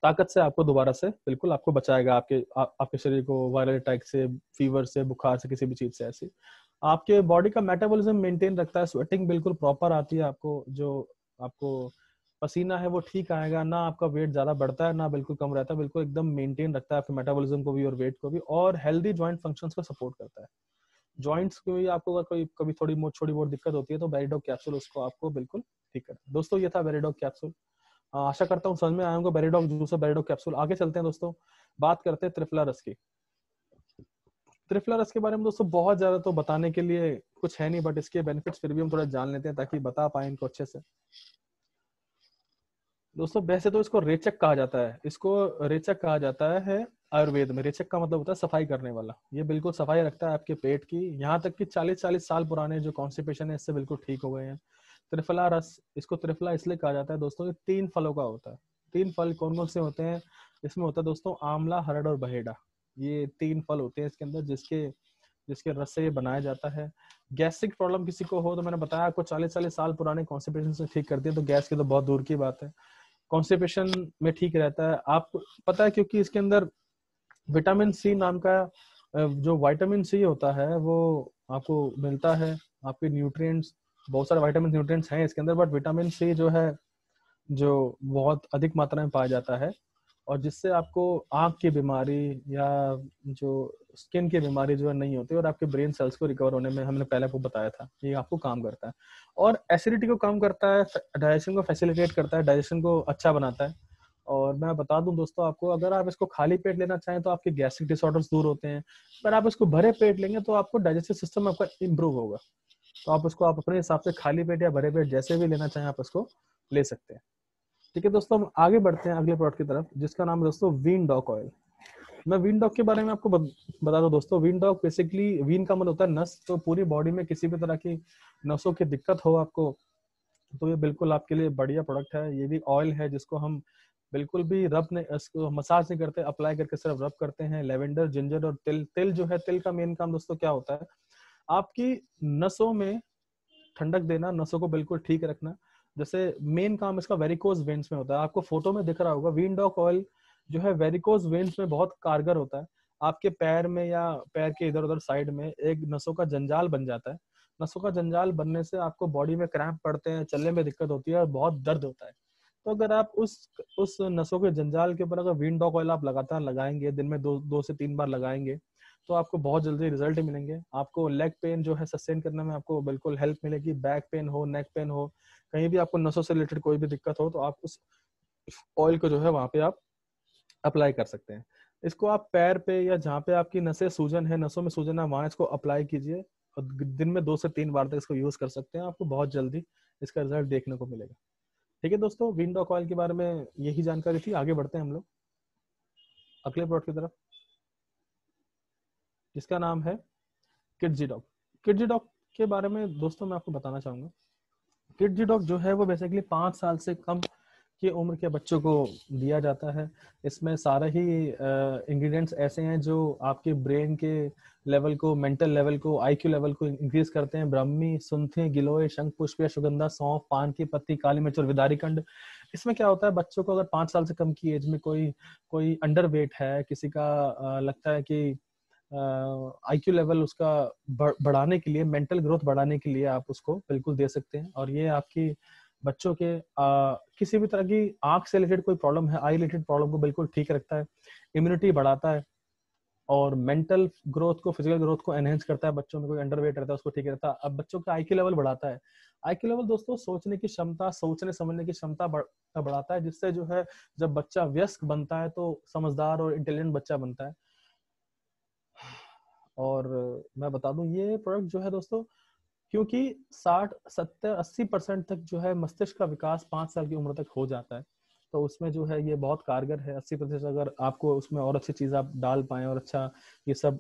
Speaker 1: ताकत से आपको दोबारा से बिल्कुल आपको बचाएगा, आपके शरीर को वायरल अटैक से, फीवर से, बुखार से, किसी भी चीज से। ऐसी आपके बॉडी का मेटाबॉलिज्म मेंटेन रखता है। स्वेटिंग बिल्कुल प्रॉपर आती है आपको, जो आपको पसीना है वो ठीक आएगा ना। आपका वेट ज्यादा बढ़ता है ना बिल्कुल कम रहता है, बिल्कुल एकदम मेंटेन रखता है आपके मेटाबॉलिज्म को भी और वेट को भी। और हेल्दी जॉइंट फंक्शंस को सपोर्ट करता है। जॉइंट्स को भी आपको अगर कोई कभी थोड़ी बहुत छोटी बहुत दिक्कत होती है तो बेरीडॉग कैप्सूल उसको आपको बिल्कुल ठीक करता है। दोस्तों ये था बेरीडॉग कैप्सूल। आशा करता हूँ समझ में आया होगा बेरीडॉग जूस और बेरीडॉग कैप्सूल। आगे चलते हैं दोस्तों, बात करते हैं त्रिफला रस की। त्रिफला रस के बारे में दोस्तों बहुत ज्यादा तो बताने के लिए कुछ है नहीं, बट इसके बेनिफिट्स फिर भी हम थोड़ा जान लेते हैं ताकि बता पाए इनको अच्छे से। दोस्तों वैसे तो इसको रेचक कहा जाता है, इसको रेचक कहा जाता है आयुर्वेद में। रेचक का मतलब होता है सफाई करने वाला। ये बिल्कुल सफाई रखता है आपके पेट की, यहाँ तक कि 40-40 साल पुराने जो कॉन्स्टिपेशन है इससे बिल्कुल ठीक हो गए हैं। त्रिफला रस, इसको त्रिफला इसलिए कहा जाता है दोस्तों, ये 3 फलों का होता है। 3 फल कौन कौन से होते हैं इसमें? होता है दोस्तों आंवला, हरड़ और बहेड़ा। ये 3 फल होते हैं इसके अंदर, जिसके रस से ये बनाया जाता है। गैस्ट्रिक प्रॉब्लम किसी को हो तो मैंने बताया आपको 40-40 साल पुराने कॉन्स्टिपेशन से ठीक करती है, तो गैस की तो बहुत दूर की बात है, कॉन्स्टिपेशन में ठीक रहता है। आप पता है क्योंकि इसके अंदर विटामिन सी नाम का जो विटामिन सी होता है वो आपको मिलता है। आपके न्यूट्रिएंट्स, बहुत सारे विटामिन न्यूट्रिएंट्स हैं इसके अंदर, बट विटामिन सी जो है जो बहुत अधिक मात्रा में पाया जाता है, और जिससे आपको आँख की बीमारी या जो स्किन की बीमारी जो है नहीं होती, और आपके ब्रेन सेल्स को रिकवर होने में हमने पहले आपको बताया था ये आपको काम करता है। और एसिडिटी को कम करता है, डाइजेशन को फैसिलिटेट करता है, डाइजेशन को अच्छा बनाता है। और मैं बता दूं दोस्तों आपको, अगर आप इसको खाली पेट लेना चाहें तो आपके गैस्ट्रिक डिसऑर्डर्स दूर होते हैं, पर आप इसको भरे पेट लेंगे तो आपको डाइजेस्टिव सिस्टम आपका इम्प्रूव होगा। तो आप इसको आप अपने हिसाब से खाली पेट या भरे पेट जैसे भी लेना चाहें आप इसको ले सकते हैं। ठीक है दोस्तों, हम आगे बढ़ते हैं अगले प्रोडक्ट की तरफ, जिसका नाम है दोस्तों वीन डॉक ऑयल। मैं वीन डॉक के बारे में आपको बता दूं दोस्तों, वीन डॉक बेसिकली, वीन का मतलब होता है नस, तो पूरी बॉडी में किसी भी तरह की नसों की दिक्कत हो आपको तो ये बिल्कुल आपके लिए बढ़िया प्रोडक्ट है। ये भी ऑयल है जिसको हम बिल्कुल भी रब नहीं, इसको मसाज नहीं करते, अप्लाई करके सिर्फ रब करते हैं। लेवेंडर, जिंजर और तिल। तिल जो है, तिल का मेन काम दोस्तों क्या होता है, आपकी नसों में ठंडक देना, नसों को बिल्कुल ठीक रखना। जैसे मेन काम इसका वेरिकोज वेन्स में होता है, आपको फोटो में दिख रहा होगा, वीन डॉक ऑयल जो है वेरिकोज वेन्स में बहुत कारगर होता है। आपके पैर में या पैर के इधर उधर साइड में एक नसों का जंजाल बन जाता है। नसों का जंजाल बनने से आपको बॉडी में क्रैम्प पड़ते हैं, चलने में दिक्कत होती है और बहुत दर्द होता है। तो अगर आप उस नसों के जंजाल के ऊपर अगर वीन डॉक ऑयल आप लगातार लगाएंगे, दिन में 2 से 3 बार लगाएंगे, तो आपको बहुत जल्दी रिजल्ट मिलेंगे। आपको लेग पेन जो है सस्टेन करने में आपको बिल्कुल हेल्प मिलेगी। बैक पेन हो, नेक पेन हो, कहीं भी आपको नसों से रिलेटेड कोई भी दिक्कत हो, तो आप उस ऑयल को जो है वहां पे आप अप्लाई कर सकते हैं। इसको आप पैर पे या जहाँ पे आपकी नसें सूजन है, नसों में सूजन है, वहां इसको अप्लाई कीजिए और दिन में 2 से 3 बार तक इसको यूज कर सकते हैं। आपको बहुत जल्दी इसका रिजल्ट देखने को मिलेगा। ठीक है दोस्तों, विंड डॉक ऑयल के बारे में यही जानकारी थी। आगे बढ़ते हैं हम लोग अगले प्रोडक्ट की तरफ, जिसका नाम है किडजी डॉग। किडजी डॉग के बारे में दोस्तों मैं आपको बताना चाहूंगा, किडजी डॉग जो है वो बेसिकली 5 साल से कम की उम्र के बच्चों को दिया जाता है। इसमें सारे ही इंग्रेडिएंट्स ऐसे हैं जो आपके ब्रेन के लेवल को, मेंटल लेवल को, आईक्यू लेवल को इंक्रीज करते हैं। ब्राह्मी, सुंठी, गिलोय, शंख पुष्प, सुगंधा, सौंफ, पान की पत्ती, काली मिर्च और विदारी कंड। इसमें क्या होता है, बच्चों को अगर 5 साल से कम की एज में कोई अंडर वेट है, किसी का लगता है कि आईक्यू लेवल उसका बढ़ाने के लिए, मेंटल ग्रोथ बढ़ाने के लिए आप उसको बिल्कुल दे सकते हैं। और ये आपकी बच्चों के किसी भी तरह की आंख से रिलेटेड कोई प्रॉब्लम है, आई रिलेटेड प्रॉब्लम को बिल्कुल ठीक रखता है, इम्यूनिटी बढ़ाता है और मेंटल ग्रोथ को, फिजिकल ग्रोथ को एनहेंस करता है। बच्चों में कोई अंडरवेट रहता है उसको ठीक रहता है। अब बच्चों का आईक्यू लेवल बढ़ाता है। आईक्यू लेवल दोस्तों सोचने की क्षमता, सोचने समझने की क्षमता बढ़ाता है, जिससे जो है जब बच्चा वयस्क बनता है तो समझदार और इंटेलिजेंट बच्चा बनता है। और मैं बता दूं ये प्रोडक्ट जो है दोस्तों, क्योंकि 60, 70, 80% तक जो है मस्तिष्क का विकास 5 साल की उम्र तक हो जाता है, तो उसमें जो है ये बहुत कारगर है। 80% अगर आपको उसमें और अच्छी चीज आप डाल पाए और अच्छा ये सब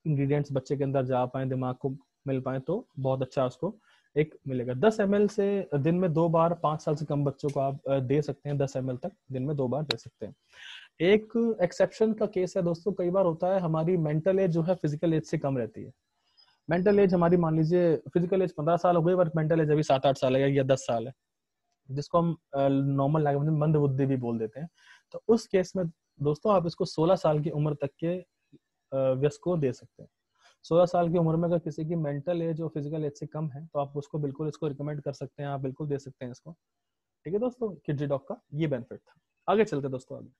Speaker 1: इंग्रेडिएंट्स बच्चे के अंदर जा पाए, दिमाग को मिल पाए, तो बहुत अच्छा उसको एक मिलेगा। 10 ml से दिन में 2 बार 5 साल से कम बच्चों को आप दे सकते हैं। 10 ml तक दिन में 2 बार दे सकते हैं। एक एक्सेप्शन का केस है दोस्तों, कई बार होता है हमारी मेंटल एज जो है फिजिकल एज से कम रहती है। मेंटल एज हमारी, मान लीजिए फिजिकल एज 15 साल हो गई, बट मेंटल एज अभी 7-8 साल है या 10 साल है, जिसको हम नॉर्मल लैंग्वेज में मंद बुद्धि भी बोल देते हैं। तो उस केस में दोस्तों आप इसको 16 साल की उम्र तक के वयस्क को दे सकते हैं। 16 साल की उम्र में अगर किसी की मेंटल एज और फिजिकल एज से कम है तो आप उसको बिल्कुल इसको रिकमेंड कर सकते हैं, आप बिल्कुल दे सकते हैं इसको। ठीक है दोस्तों, किडजी डॉग का ये बेनिफिट था। आगे चलते दोस्तों, आगे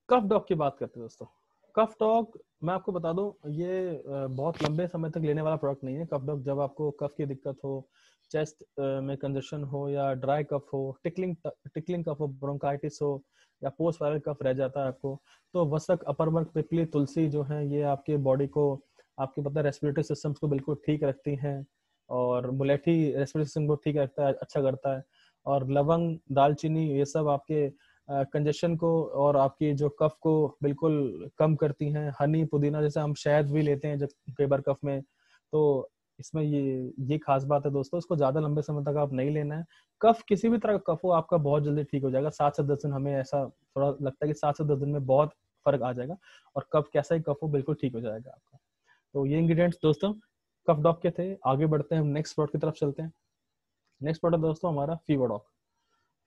Speaker 1: कफ डॉग की बात करते हैं दोस्तों। कफ डॉग मैं आपको बता दूं, ये बहुत लंबे समय तक लेने वाला प्रोडक्ट नहीं है। कफ डॉग जब आपको कफ की दिक्कत हो, चेस्ट में कंजेशन हो या ड्राई कफ हो, टिकलिंग कफ हो, ब्रोंकाइटिस हो या पोस्ट वायरल कफ रह जाता है आपको, तो वसक, अपरवर्क, पिपली, तुलसी जो है ये आपके बॉडी को, आपके पता है रेस्पिरेटरी सिस्टम्स को बिल्कुल ठीक रखती हैं। और मुलेठी रेस्पिरेटरी सिस्टम को ठीक रखता है, अच्छा करता है। और लवंग, दालचीनी ये सब आपके कंजेशन को और आपकी जो कफ को बिल्कुल कम करती हैं। हनी, पुदीना, जैसे हम शहद भी लेते हैं जब कई बार कफ में, तो इसमें ये खास बात है दोस्तों, इसको ज्यादा लंबे समय तक आप नहीं लेना है। कफ, किसी भी तरह का कफ हो आपका बहुत जल्दी ठीक हो जाएगा। 7 से 10 दिन, हमें ऐसा थोड़ा लगता है कि 7 से 10 दिन में बहुत फर्क आ जाएगा, और कफ कैसा ही कफ हो बिल्कुल ठीक हो जाएगा आपका। तो ये इंग्रेडिएंट्स दोस्तों कफ डॉग के थे। आगे बढ़ते हैं, हम नेक्स्ट प्रोडक्ट की तरफ चलते हैं। नेक्स्ट प्रोडक्ट दोस्तों हमारा फीवर डॉग।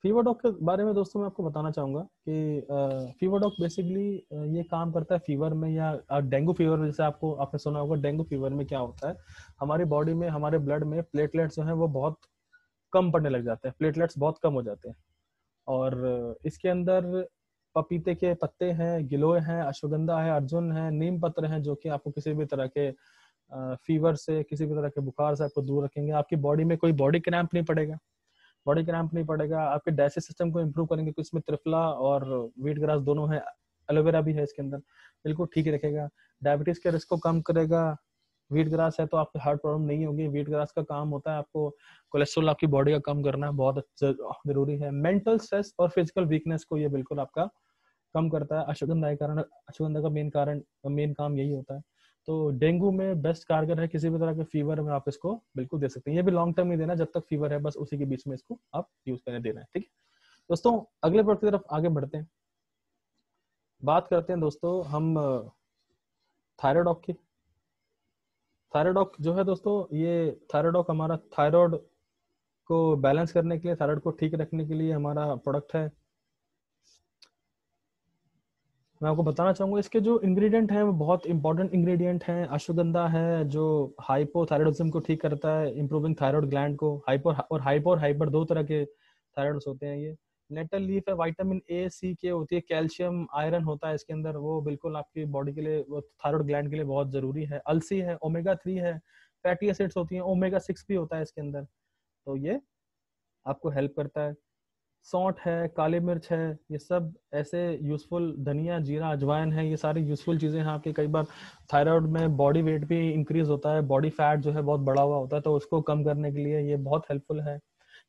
Speaker 1: फीवर डॉग के बारे में दोस्तों मैं आपको बताना चाहूँगा कि फीवर डॉग बेसिकली ये काम करता है फीवर में, या डेंगू फीवर में। जैसे आपने सुना होगा, डेंगू फीवर में क्या होता है, हमारी बॉडी में, हमारे ब्लड में प्लेटलेट्स जो हैं वो बहुत कम पड़ने लग जाते हैं, प्लेटलेट्स बहुत कम हो जाते हैं। और इसके अंदर पपीते के पत्ते हैं, गिलोय हैं, अश्वगंधा है, अर्जुन है, नीम पत्र हैं, जो कि आपको किसी भी तरह के फीवर से, किसी भी तरह के बुखार से आपको दूर रखेंगे। आपकी बॉडी में कोई बॉडी क्रैम्प नहीं पड़ेगा, बॉडी क्रैम्प नहीं पड़ेगा। आपके डाइजेस्टिव सिस्टम को इंप्रूव करेंगे, क्योंकि इसमें त्रिफला और व्हीट ग्रास दोनों है, एलोवेरा भी है इसके अंदर, बिल्कुल ठीक रखेगा। डायबिटीज के रिस्क को कम करेगा। व्हीट ग्रास है तो आपको हार्ट प्रॉब्लम नहीं होगी। व्हीट ग्रास का काम होता है आपको कोलेस्ट्रॉल आपकी बॉडी का कम करना, बहुत जरूरी है। मेंटल स्ट्रेस और फिजिकल वीकनेस को ये बिल्कुल आपका कम करता है अश्वगंधा के कारण। अश्वगंधा का मेन काम यही होता है। तो डेंगू में बेस्ट कारगर है, किसी भी तरह के फीवर में आप इसको बिल्कुल दे सकते हैं। ये भी लॉन्ग टर्म नहीं देना, जब तक फीवर है बस उसी के बीच में इसको आप यूज करने देना है, ठीक है दोस्तों। अगले प्रोडक्ट की तरफ आगे बढ़ते हैं, बात करते हैं दोस्तों हम थायराइड की। थायराइड जो है दोस्तों, ये थायराइड हमारा थायराइड को बैलेंस करने के लिए, थायराइड को ठीक रखने के लिए हमारा प्रोडक्ट है। मैं आपको बताना चाहूंगा इसके जो इंग्रेडिएंट हैं वो बहुत इंपॉर्टेंट इंग्रेडिएंट हैं। अश्वगंधा है जो हाइपोथायराइडिज्म को ठीक करता है, इंप्रूविंग थायराइड ग्लैंड को। हाइपर दो तरह के थायराइड्स होते हैं। ये नेटल लीफ है, विटामिन ए सी के होती है, कैल्शियम आयरन होता है इसके अंदर, वो बिल्कुल आपकी बॉडी के लिए, थायराइड ग्लैंड के लिए बहुत जरूरी है। अलसी है, ओमेगा 3 है, फैटी एसिड्स होती हैं, ओमेगा 6 भी होता है इसके अंदर, तो ये आपको हेल्प करता है। सौंठ है, काली मिर्च है, ये सब ऐसे यूजफुल, धनिया, जीरा, अजवाइन है, ये सारी यूजफुल चीजें हैं आपके। कई बार थायराइड में बॉडी वेट भी इंक्रीज होता है, बॉडी फैट जो है बहुत बढ़ा हुआ होता है, तो उसको कम करने के लिए ये बहुत हेल्पफुल है।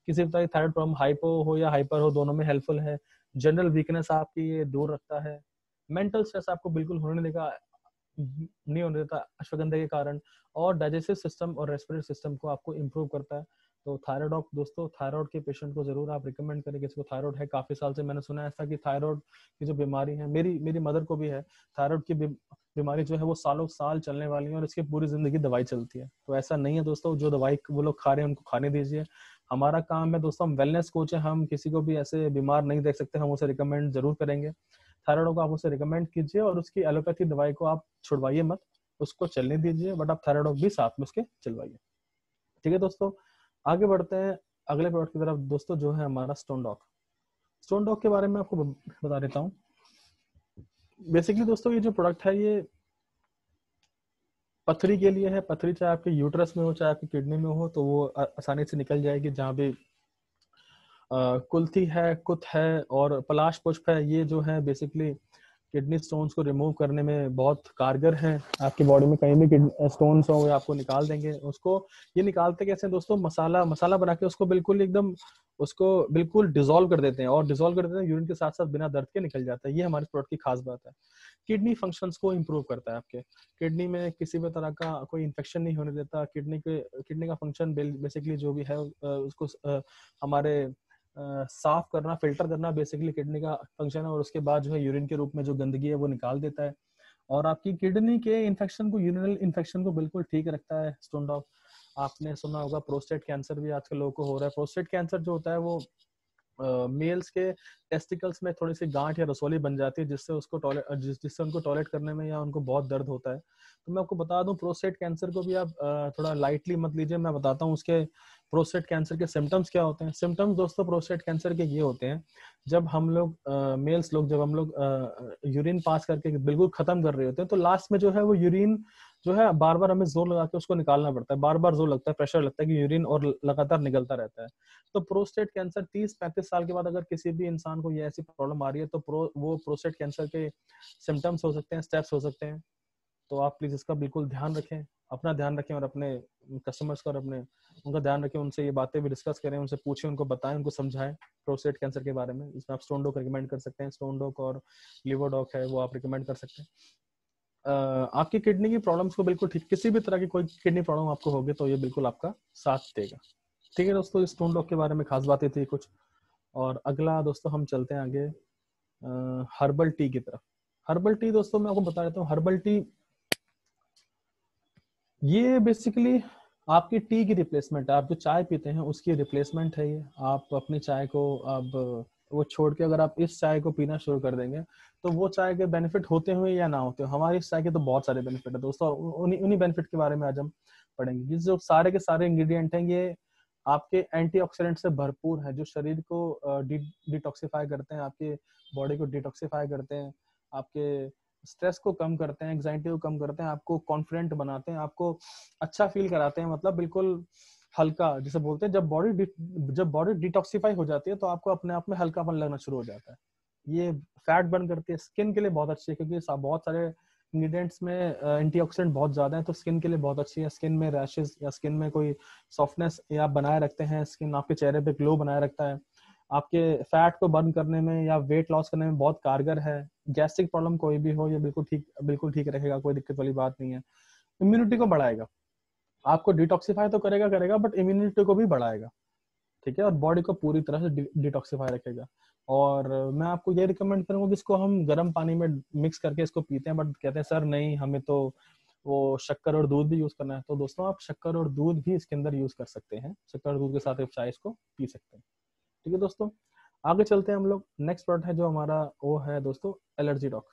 Speaker 1: किसी भी तरह की थायराइड प्रॉब्लम, हाइपो हो या हाइपर हो, दोनों में हेल्पफुल है। जनरल वीकनेस आपकी ये दूर रखता है। मेंटल स्ट्रेस आपको बिल्कुल नहीं होने देता अश्वगंधा के कारण। और डाइजेस्टिव सिस्टम और रेस्पिरेटरी सिस्टम को आपको इम्प्रूव करता है। तो थायराइड दोस्तों, थायराइड के पेशेंट को जरूर आप रिकमेंड करें। किसी को थायराइड है काफी साल से, मैंने सुना है ऐसा कि थायराइड की जो बीमारी है, मेरी मदर को भी है थायराइड की बीमारी जो है वो सालों साल चलने वाली है, और इसकी पूरी जिंदगी दवाई चलती है। तो ऐसा नहीं है दोस्तों, जो दवाई वो लोग खा रहे हैं उनको खाने दीजिए। हमारा काम है दोस्तों, हम वेलनेस कोच है, हम किसी को भी ऐसे बीमार नहीं देख सकते, हम उसे रिकमेंड जरूर करेंगे। थायराइड को आप उसे रिकमेंड कीजिए, और उसकी एलोपैथी दवाई को आप छुड़वाइए मत, उसको चलने दीजिए, बट आप थायराइड भी साथ में उसके चलवाइए, ठीक है दोस्तों। आगे बढ़ते हैं अगले प्रोडक्ट की तरफ दोस्तों, जो है हमारा स्टोन डॉग। स्टोन डॉग के बारे में आपको बता देता हूँ। बेसिकली दोस्तों ये जो प्रोडक्ट है ये पथरी के लिए है। पथरी चाहे आपके यूट्रस में हो, चाहे आपकी किडनी में हो, तो वो आसानी से निकल जाएगी। जहाँ भी कुल्थी है, कुत है और पलाश पुष्प है, ये जो है बेसिकली किडनी स्टोन्स को रिमूव करने में बहुत कारगर है। आपकी बॉडी में कहीं भी स्टोन्स हो, आपको निकाल देंगे। उसको ये निकालते कैसे दोस्तों, मसाला बना के उसको बिल्कुल डिसॉल्व कर देते हैं, और डिसॉल्व कर देते हैं यूरिन के साथ साथ, बिना दर्द के निकल जाता है। ये हमारे प्रोडक्ट की खास बात है। किडनी फंक्शंस को इम्प्रूव करता है। आपके किडनी में किसी भी तरह का कोई इन्फेक्शन नहीं होने देता। किडनी का फंक्शन बेसिकली जो भी है उसको हमारे साफ करना, फिल्टर करना बेसिकली किडनी का फंक्शन है। और उसके बाद जो है यूरिन के रूप में जो गंदगी है वो निकाल देता है, और आपकी किडनी के इन्फेक्शन को, यूरिनल इन्फेक्शन को बिल्कुल ठीक रखता है स्टोन डॉग। आपने सुना होगा प्रोस्टेट कैंसर भी आजकल लोगों को हो रहा है। प्रोस्टेट कैंसर जो होता है वो मेल्स के टेस्टिकल्स में थोड़ी सी गांठ या रसोली बन जाती है, जिससे उनको टॉयलेट करने में या उनको बहुत दर्द होता है। तो मैं आपको बता दूं, प्रोस्टेट कैंसर को भी आप थोड़ा लाइटली मत लीजिए। मैं बताता हूँ उसके प्रोस्टेट कैंसर के सिम्टम्स क्या होते हैं। सिम्टम्स दोस्तों प्रोस्टेट कैंसर के ये होते हैं, जब हम लोग यूरिन पास करके बिल्कुल खत्म कर रहे होते हैं, तो लास्ट में जो है वो यूरिन जो है बार बार हमें जोर लगा के उसको निकालना पड़ता है। बार बार जोर लगता है, प्रेशर लगता है कि यूरिन और लगातार निकलता रहता है। तो प्रोस्टेट कैंसर 30-35 साल के बाद अगर किसी भी इंसान को ये ऐसी प्रॉब्लम आ रही है, तो वो प्रोस्टेट कैंसर के सिम्टम्स हो सकते हैं, स्टेप्स हो सकते हैं। तो आप प्लीज इसका बिल्कुल ध्यान रखें, अपना ध्यान रखें, और अपने कस्टमर्स का और उनका ध्यान रखें। उनसे ये बातें भी डिस्कस करें, उनसे पूछें, उनको बताएं, उनको समझाएं प्रोस्टेट कैंसर के बारे में। इसमें आप स्टोन डॉग रिकमेंड कर सकते हैं। स्टोन डॉग और लिवर डॉग है वो आप रिकमेंड कर सकते हैं। आपकी किडनी की प्रॉब्लम्स को बिल्कुल ठीक, किसी भी तरह की कोई किडनी प्रॉब्लम आपको होगी तो ये बिल्कुल आपका साथ देगा। ठीक है दोस्तों, स्टोन डॉग के बारे में खास बातें थी कुछ। और अगला दोस्तों हम चलते हैं आगे हर्बल टी की तरफ। हर्बल टी दोस्तों मैं आपको बता देता हूँ, हर्बल टी ये बेसिकली आपकी टी की रिप्लेसमेंट है। आप जो चाय पीते हैं उसकी रिप्लेसमेंट है ये। आप अपनी चाय को अब वो छोड़ के अगर आप इस चाय को पीना शुरू कर देंगे तो वो चाय के बेनिफिट होते हुए या ना होते हुए, हमारी इस चाय के तो बहुत सारे बेनिफिट है दोस्तों। उन्हीं उन्हीं बेनिफिट के बारे में आज हम पढ़ेंगे। ये जो सारे के सारे इंग्रेडिएंट हैं ये आपके एंटीऑक्सीडेंट से भरपूर है, जो शरीर को डिटॉक्सिफाई करते हैं, आपके बॉडी को डिटॉक्सिफाई करते हैं, आपके स्ट्रेस को कम करते हैं, एंग्जाइटी को कम करते हैं, आपको कॉन्फिडेंट बनाते हैं, आपको अच्छा फील कराते हैं, मतलब बिल्कुल हल्का, जिसे बोलते हैं जब बॉडी डिटॉक्सिफाई हो जाती है तो आपको अपने आप में हल्कापन लगना शुरू हो जाता है। ये फैट बर्न करती है, स्किन के लिए बहुत अच्छी है क्योंकि बहुत सारे इंग्रेडिएंट्स में एंटीऑक्सीडेंट बहुत ज्यादा है, तो स्किन के लिए बहुत अच्छी है। स्किन में रैशेस या स्किन में कोई सॉफ्टनेस या बनाए रखते हैं, स्किन आपके चेहरे पे ग्लो बनाए रखता है, आपके फैट को बर्न करने में या वेट लॉस करने में बहुत कारगर है। गैस्ट्रिक प्रॉब्लम कोई भी हो ये बिल्कुल ठीक रखेगा, कोई दिक्कत वाली बात नहीं है। इम्यूनिटी को बढ़ाएगा, आपको डिटॉक्सिफाई तो करेगा बट इम्यूनिटी को भी बढ़ाएगा, ठीक है, और बॉडी को पूरी तरह से डिटॉक्सिफाई रखेगा। और मैं आपको ये रिकमेंड करूंगा कि इसको हम गर्म पानी में मिक्स करके इसको पीते हैं, बट कहते हैं सर नहीं हमें तो वो शक्कर और दूध भी यूज करना है। तो दोस्तों आप शक्कर और दूध भी इसके अंदर यूज कर सकते हैं, शक्कर और दूध के साथ आप चाय इसको पी सकते हैं, ठीक है दोस्तों। आगे चलते हैं हम लोग। नेक्स्ट प्रोडक्ट है जो हमारा वो है दोस्तों एलर्जी डॉग।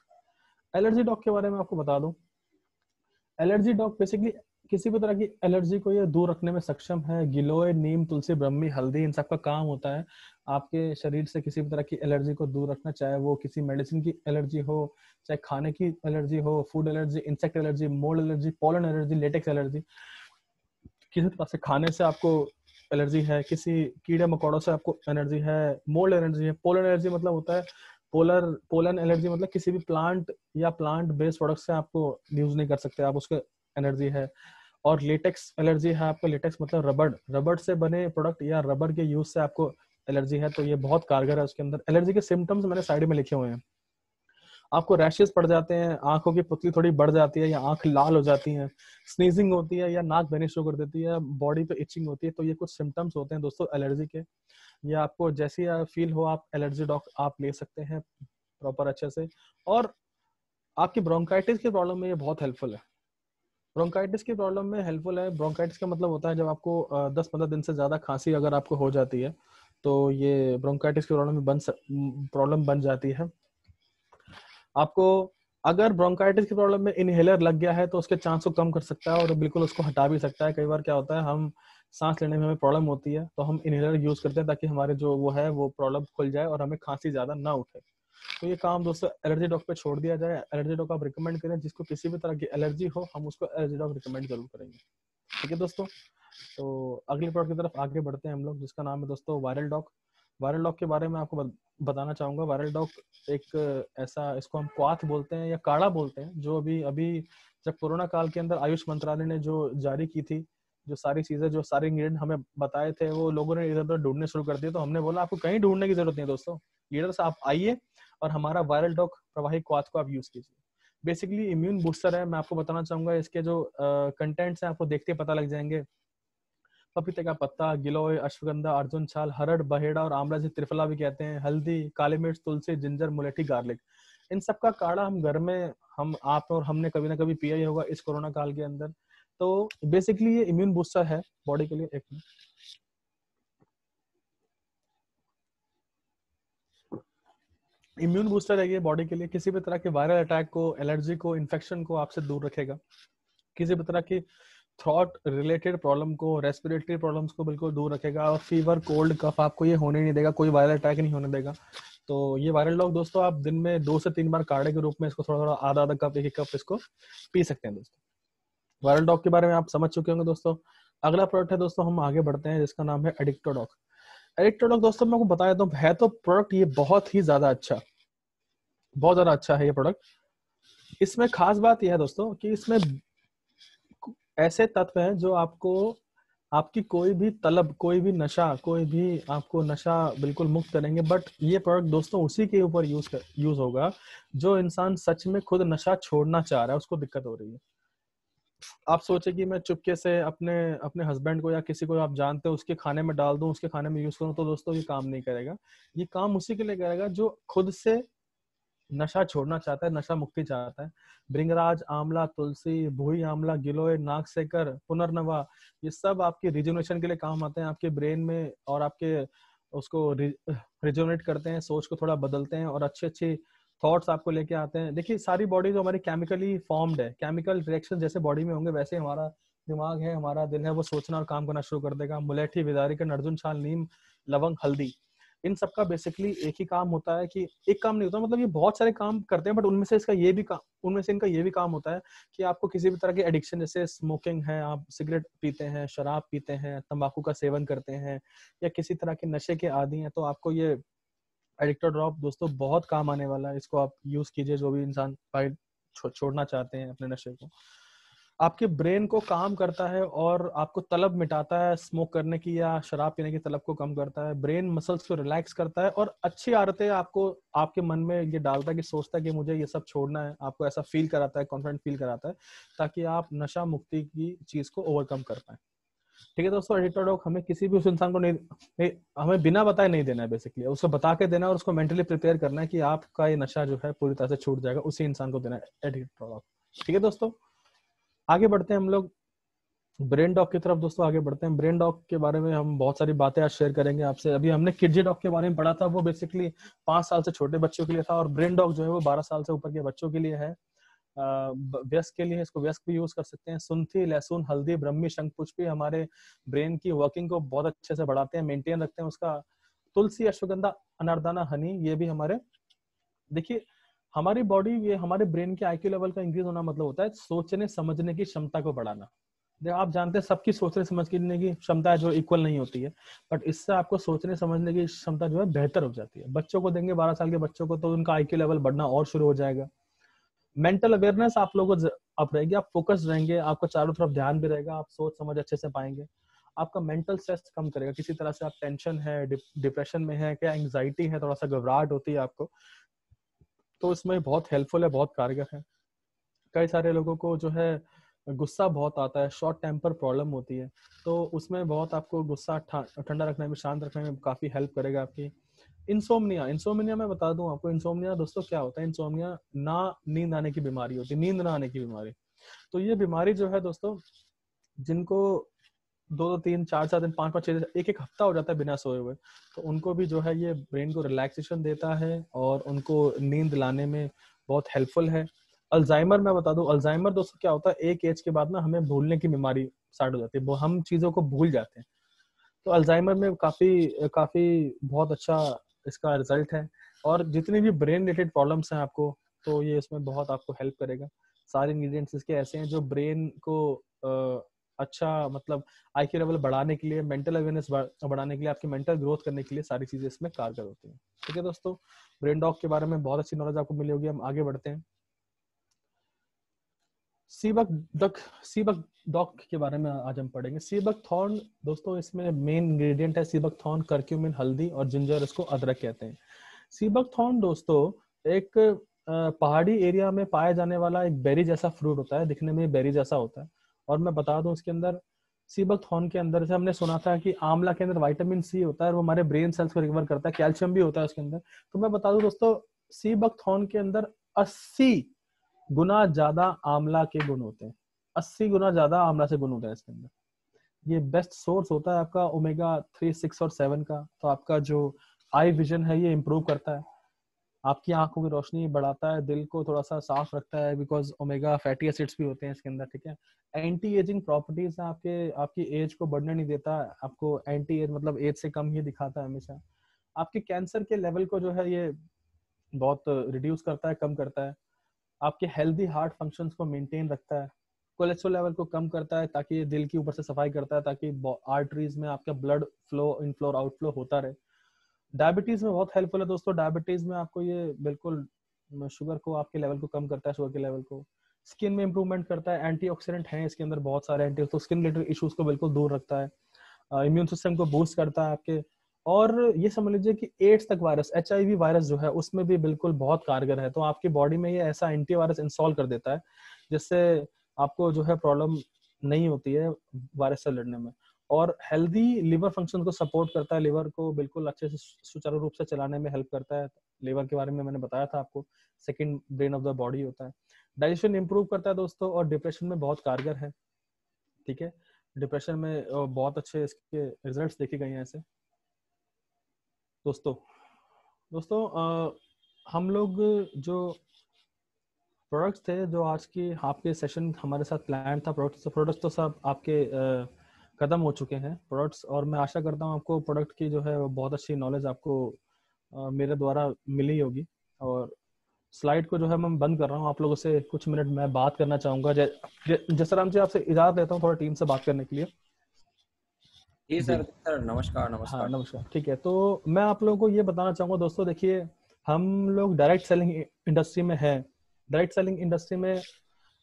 Speaker 1: एलर्जी डॉग के बारे में आपको बता दूं, एलर्जी डॉग बेसिकली किसी भी तरह की एलर्जी को ये दूर रखने में सक्षम है। गिलोय, नीम, तुलसी, ब्रह्मी, हल्दी, इन सब का काम होता है आपके शरीर से किसी भी तरह की एलर्जी को दूर रखना, चाहे वो किसी मेडिसिन की एलर्जी हो, चाहे खाने की एलर्जी हो, food allergy, insect allergy, mould allergy, pollen allergy, latex allergy, किसी तरह से खाने से आपको एलर्जी है, किसी कीड़े मकोड़ों से आपको एलर्जी है, मोल्ड एलर्जी है। पोलन एलर्जी मतलब होता है पोलन एलर्जी मतलब किसी भी प्लांट या प्लांट बेस्ड प्रोडक्ट से आपको यूज नहीं कर सकते आप, उसके एलर्जी है। और लेटेक्स एलर्जी है आपको, लेटेक्स मतलब रबड़ से बने प्रोडक्ट या रबर के यूज से आपको एलर्जी है, तो ये बहुत कारगर है। उसके अंदर एलर्जी के सिम्टम्स मैंने साइड में लिखे हुए हैं। आपको रैशेस पड़ जाते हैं, आंखों की पुतली थोड़ी बढ़ जाती है या आंख लाल हो जाती है, स्नीजिंग होती है या नाक बहनी शुरू कर देती है, बॉडी पे इचिंग होती है, तो ये कुछ सिम्टम्स होते हैं दोस्तों एलर्जी के। ये आपको जैसी फील हो आप एलर्जी डॉग आप ले सकते हैं प्रॉपर अच्छे से। और आपकी ब्रोंकाइटिस की प्रॉब्लम में ये बहुत हेल्पफुल है। ब्रोंकाइटिस की प्रॉब्लम में हेल्पफुल है। ब्रोंकाइटिस का मतलब होता है जब आपको 10-15 दिन से ज्यादा खांसी अगर आपको हो जाती है तो ये ब्रोंकाइटिस की प्रॉब्लम बन जाती है। आपको अगर ब्रोंकाइटिस की प्रॉब्लम में इनहेलर लग गया है तो उसके चांस को कम कर सकता है और बिल्कुल उसको हटा भी सकता है। कई बार क्या होता है हम सांस लेने में हमें प्रॉब्लम होती है तो हम इनहेलर यूज करते हैं ताकि हमारे जो वो है वो प्रॉब्लम खुल जाए और हमें खांसी ज्यादा ना उठे। तो ये काम दोस्तों एलर्जी डॉग पे छोड़ दिया जाए। एलर्जी डॉग आप रिकमेंड करें, जिसको किसी भी तरह की एलर्जी हो हम उसको एलर्जी डॉग रिकमेंड जरूर करेंगे, ठीक है दोस्तों। तो अगले प्रोडक्ट की तरफ आगे बढ़ते हैं हम लोग, जिसका नाम है दोस्तों वायरल डॉग। वायरल डॉग के बारे में आपको बताना चाहूंगा। वायरल डॉग एक ऐसा, इसको हम क्वाथ बोलते हैं या काढ़ा बोलते हैं, जो अभी अभी जब कोरोना काल के अंदर आयुष मंत्रालय ने जो जारी की थी, जो सारी चीजें जो सारे इंग्रेडिएंट हमें बताए थे वो लोगों ने इधर उधर ढूंढने शुरू कर दिए, तो हमने बोला आपको कहीं ढूंढने की जरूरत नहीं है दोस्तों, इधर से आप आइए और हमारा वायरल डॉग प्रवाही क्वाथ को आप यूज कीजिए। बेसिकली इम्यून बूस्टर है। मैं आपको बताना चाहूंगा इसके जो कंटेंट्स हैं आपको देखते पता लग जाएंगे। पपीते का पत्ता, गिलोय, अश्वगंधा, अर्जुन छाल, हरड़, बहेड़ा और आंवला जिसे त्रिफला भी कहते हैं, हल्दी, काली मिर्च, तुलसी, जिंजर, मुलेठी, गार्लिक, इन सब का काढ़ा हम घर में हम आप और हमने कभी ना कभी पिया ही होगा इस कोरोना काल के अंदर। तो बेसिकली ये इम्यून बूस्टर है बॉडी के लिए। एक मिनट, इम्यून बूस्टर है ये बॉडी के लिए, किसी भी तरह के वायरल अटैक को, एलर्जी को, इन्फेक्शन को आपसे दूर रखेगा। किसी भी तरह की थ्रॉट रिलेटेड प्रॉब्लम को, रेस्पिरेटरी प्रॉब्लम्स को बिल्कुल दूर रखेगा। और फीवर, कोल्ड, कफ आपको ये होने नहीं देगा, कोई वायरल अटैक नहीं होने देगा। तो ये वायरल डॉग दोस्तों आप दिन में 2 से 3 बार काढ़े के रूप में इसको थोड़ा थोड़ा आधा आधा कप, एक कप इसको पी सकते हैं दोस्तों। वायरल डॉग के बारे में आप समझ चुके होंगे दोस्तों। अगला प्रोडक्ट है दोस्तों, हम आगे बढ़ते हैं, जिसका नाम है एडिक्टो डॉग। एडिक्टो डॉग दोस्तों मैं आपको बता देता हूँ, है तो प्रोडक्ट ये बहुत ही ज्यादा अच्छा, बहुत ज्यादा अच्छा है ये प्रोडक्ट। इसमें खास बात यह है दोस्तों कि इसमें ऐसे तत्व हैं जो आपको आपकी कोई भी तलब, कोई भी नशा, कोई भी आपको नशा बिल्कुल मुक्त करेंगे। बट ये प्रोडक्ट दोस्तों उसी के ऊपर यूज होगा जो इंसान सच में खुद नशा छोड़ना चाह रहा है, उसको दिक्कत हो रही है। आप सोचे कि मैं चुपके से अपने अपने हस्बैंड को या किसी को आप जानते हो उसके खाने में डाल दूं, उसके खाने में यूज करूं, तो दोस्तों ये काम नहीं करेगा। ये काम उसी के लिए करेगा जो खुद से नशा छोड़ना चाहता है, नशा मुक्ति चाहता है। भृंगराज, आंवला, तुलसी, भूई आंवला, गिलोय, नागसेकर, पुनर्नवा, ये सब आपके रिजुनेशन के लिए काम आते हैं, आपके ब्रेन में, और आपके उसको रिजुनेट करते हैं, सोच को थोड़ा बदलते हैं और अच्छे अच्छे थॉट्स आपको लेके आते हैं। देखिए सारी बॉडी जो हमारी केमिकली फॉर्म्ड है, केमिकल रिएक्शन जैसे बॉडी में होंगे वैसे हमारा दिमाग है, हमारा दिल है, वो सोचना और काम करना शुरू कर देगा। मुलेठी, विदारिकन, अर्जुन छाल, नीम, लवंग, हल्दी, इन सबका बेसिकली एक ही काम होता है कि एक काम नहीं होता, मतलब ये बहुत सारे काम करते हैं, बट उनमें से इनका ये भी काम होता है कि आपको किसी भी तरह की एडिक्शन, जैसे स्मोकिंग है, आप सिगरेट पीते हैं, शराब पीते हैं, तंबाकू का सेवन करते हैं, या किसी तरह के नशे के आदी हैं, तो आपको ये एडिक्टेड ड्रॉप दोस्तों बहुत काम आने वाला है। इसको आप यूज कीजिए, जो भी इंसान छोड़ना चाहते हैं अपने नशे को। आपके ब्रेन को काम करता है और आपको तलब मिटाता है, स्मोक करने की या शराब पीने की तलब को कम करता है, ब्रेन मसल्स को रिलैक्स करता है, और अच्छी आदतें आपको आपके मन में ये डालता है कि सोचता है कि मुझे ये सब छोड़ना है, आपको ऐसा फील कराता है, कॉन्फिडेंट फील कराता है, ताकि आप नशा मुक्ति की चीज को ओवरकम कर पाए। ठीक है दोस्तों, एडिक्टेड डॉग हमें किसी भी उस इंसान को नहीं हमें बिना बताए नहीं देना है, बेसिकली उसको बता के देना है, और उसको मेंटली प्रिपेयर करना है कि आपका ये नशा जो है पूरी तरह से छूट जाएगा, उसी इंसान को देना है एडिक्टेड डॉग। ठीक है दोस्तों, आगे बढ़ते हैं हम लोग ब्रेन डॉग की तरफ। दोस्तों आगे बढ़ते हैं, ब्रेन डॉग के बारे में हम बहुत सारी बातें आज शेयर करेंगे आपसे। अभी हमने किडजी डॉग के बारे में पढ़ा था, वो बेसिकली 5 साल से छोटे बच्चों के लिए था, और ब्रेन डॉग जो है वो 12 साल से ऊपर के बच्चों के लिए है। व्यस्क के लिए इसको व्यस्क भी यूज कर सकते हैं। सुंठी, लहसुन, हल्दी, ब्रह्मी, शंखपुष्पी हमारे ब्रेन की वर्किंग को बहुत अच्छे से बढ़ाते हैं, मेंटेन रखते हैं उसका। तुलसी, अश्वगंधा, अनारदाना, हनी, ये भी हमारे, देखिए हमारी बॉडी, ये हमारे ब्रेन के आईक्यू लेवल का इंक्रीज होना मतलब होता है सोचने समझने की क्षमता को बढ़ाना। आप जानते हैं सबकी सोचने समझने की क्षमता है जो इक्वल नहीं होती है, बट इससे आपको सोचने समझने की क्षमता जो है बेहतर हो जाती है। बच्चों को देंगे 12 साल के बच्चों को, तो उनका आईक्यू लेवल बढ़ना और शुरू हो जाएगा। मेंटल अवेयरनेस आप लोगों को आप रहेगी, आप फोकस रहेंगे, आपको चारों तरफ ध्यान भी रहेगा, आप सोच समझ अच्छे से पाएंगे। आपका मेंटल स्ट्रेस कम करेगा, किसी तरह से आप टेंशन है, डिप्रेशन में है, क्या एंग्जाइटी है, थोड़ा सा घबराहट होती है आपको, तो इसमें बहुत हेल्पफुल है, बहुत कारगर है। कई सारे लोगों को जो है गुस्सा बहुत आता है, शॉर्ट टेम्पर प्रॉब्लम होती है, तो उसमें बहुत आपको गुस्सा ठंडा रखने में, शांत रखने में काफी हेल्प करेगा आपकी। इंसोमिनिया मैं बता दूं आपको, इंसोमिनिया दोस्तों क्या होता है। इंसोमिनिया ना नींद आने की बीमारी होती है, नींद ना आने की बीमारी। तो ये बीमारी जो है दोस्तों, जिनको 2-3-4 दिन, 5-5-6 एक हफ्ता हो जाता है बिना सोए हुए, तो उनको भी जो है ये ब्रेन को रिलैक्सेशन देता है और उनको नींद लाने में बहुत हेल्पफुल है। अल्जाइमर मैं बता दूं, अल्जाइमर दोस्तों क्या होता है, एक एज के बाद ना हमें भूलने की बीमारी स्टार्ट हो जाती है, हम चीजों को भूल जाते हैं। तो अल्जाइमर में काफी काफी बहुत अच्छा इसका रिजल्ट है। और जितनी भी ब्रेन रिलेटेड प्रॉब्लम्स हैं आपको, तो ये इसमें बहुत आपको हेल्प करेगा। सारे इंग्रेडिएंट्स इसके ऐसे हैं जो ब्रेन को अच्छा, मतलब आईक्यू लेवल बढ़ाने के लिए, मेंटल अवेयरनेस बढ़ाने के लिए, आपकी मेंटल ग्रोथ करने के लिए सारी चीजें इसमें कारगर होती हैं। ठीक है दोस्तों, ब्रेन डॉग के बारे में बहुत अच्छी नॉलेज आपको मिली होगी। हम आगे बढ़ते हैं, सीबक डॉग के बारे में आज हम पढ़ेंगे। सीबक थॉर्न दोस्तों, इसमें मेन इंग्रेडिएंट है सीबक थॉर्न, करक्यूमिन, हल्दी और जिंजर, इसको अदरक कहते हैं। सीबक थॉर्न दोस्तों एक पहाड़ी एरिया में पाया जाने वाला एक बेरी जैसा फ्रूट होता है, दिखने में बेरी जैसा होता है। और मैं बता दूं, इसके अंदर सीबक थॉर्न के अंदर से हमने सुना था कि आंवला के अंदर विटामिन सी होता है और वो हमारे ब्रेन सेल्स को रिकवर करता है, कैल्शियम भी होता है उसके अंदर। तो मैं बता दूं दोस्तों, सीबक थॉर्न के अंदर 80 गुना ज्यादा आंवला के गुण होते हैं, 80 गुना ज्यादा आंवला से गुण होता है इसके अंदर। ये बेस्ट सोर्स होता है आपका ओमेगा 3, 6 और 7 का। तो आपका जो आई विजन है ये इम्प्रूव करता है, आपकी आंखों की रोशनी बढ़ाता है, दिल को थोड़ा सा साफ रखता है, बिकॉज ओमेगा फैटी एसिड्स भी होते हैं इसके अंदर। ठीक है, एंटी एजिंग प्रॉपर्टीज है, आपकी एज को बढ़ने नहीं देता, आपको एंटी एज मतलब एज से कम ही दिखाता है हमेशा। आपके कैंसर के लेवल को जो है ये बहुत रिड्यूस करता है, कम करता है। आपके हेल्दी हार्ट फंक्शंस को मेंटेन रखता है, कोलेस्ट्रॉल लेवल को कम करता है, ताकि ये दिल की ऊपर से सफाई करता है, ताकि आर्टरीज में आपका ब्लड फ्लो, इनफ्लो और आउटफ्लो होता रहे। डायबिटीज में बहुत हेल्पफुल है दोस्तों, डायबिटीज में आपको ये बिल्कुल शुगर को, आपके लेवल को कम करता है, शुगर के लेवल को। स्किन में इंप्रूवमेंट करता है, एंटीऑक्सीडेंट हैं इसके अंदर बहुत सारे तो स्किन रिलेटेड इश्यूज को बिल्कुल दूर रखता है, इम्यून सिस्टम को बूस्ट करता है आपके। और ये समझ लीजिए कि एड्स तक वायरस, HIV वायरस जो है उसमें भी बिल्कुल बहुत कारगर है। तो आपकी बॉडी में ये ऐसा एंटीवायरस इंस्टॉल कर देता है जिससे आपको जो है प्रॉब्लम नहीं होती है वायरस से लड़ने में। और हेल्दी लिवर फंक्शन को सपोर्ट करता है, लिवर को बिल्कुल अच्छे से सुचारू रूप से चलाने में हेल्प करता है। लिवर के बारे में मैंने बताया था आपको, second brain of the body होता है। डाइजेशन इंप्रूव करता है दोस्तों, और डिप्रेशन में बहुत कारगर है। ठीक है, डिप्रेशन में बहुत अच्छे इसके रिजल्ट्स देखे गए हैं ऐसे। दोस्तों हम लोग जो प्रोडक्ट्स थे, जो आज की आपके सेशन हमारे साथ प्लान था, प्रोडक्ट्स तो सब आपके खत्म हो चुके हैं प्रोडक्ट्स, और मैं आशा करता हूँ आपको प्रोडक्ट की जो है वो बहुत अच्छी नॉलेज आपको मेरे द्वारा मिली होगी। और स्लाइड को जो है मैं बंद कर रहा हूँ, आप लोगों से कुछ मिनट मैं बात करना चाहूंगा। जसराम जी, आपसे इजाजत लेता हूँ थोड़ा टीम से बात करने के लिए।
Speaker 3: जी सर, सर नमस्कार।
Speaker 1: हाँ
Speaker 3: नमस्कार।
Speaker 1: नमस्कार। ठीक है, तो मैं आप लोगों को ये बताना चाहूंगा दोस्तों, देखिए हम लोग डायरेक्ट सेलिंग इंडस्ट्री में हैं। डायरेक्ट सेलिंग इंडस्ट्री में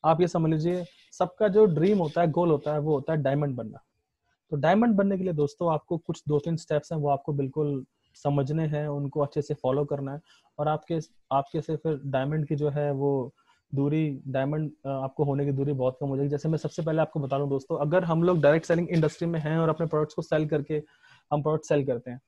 Speaker 1: आप ये समझ लीजिए, सबका जो ड्रीम होता है, गोल होता है, वो होता है डायमंड बनना। तो डायमंड बनने के लिए दोस्तों आपको कुछ 2-3 स्टेप्स हैं, वो आपको बिल्कुल समझने हैं, उनको अच्छे से फॉलो करना है, और आपके से फिर डायमंड की जो है वो दूरी, डायमंड आपको होने की दूरी बहुत कम हो जाएगी। जैसे मैं सबसे पहले आपको बता दूं दोस्तों, अगर हम लोग डायरेक्ट सेलिंग इंडस्ट्री में हैं और अपने प्रोडक्ट्स को सेल करके हम प्रोडक्ट सेल करते हैं,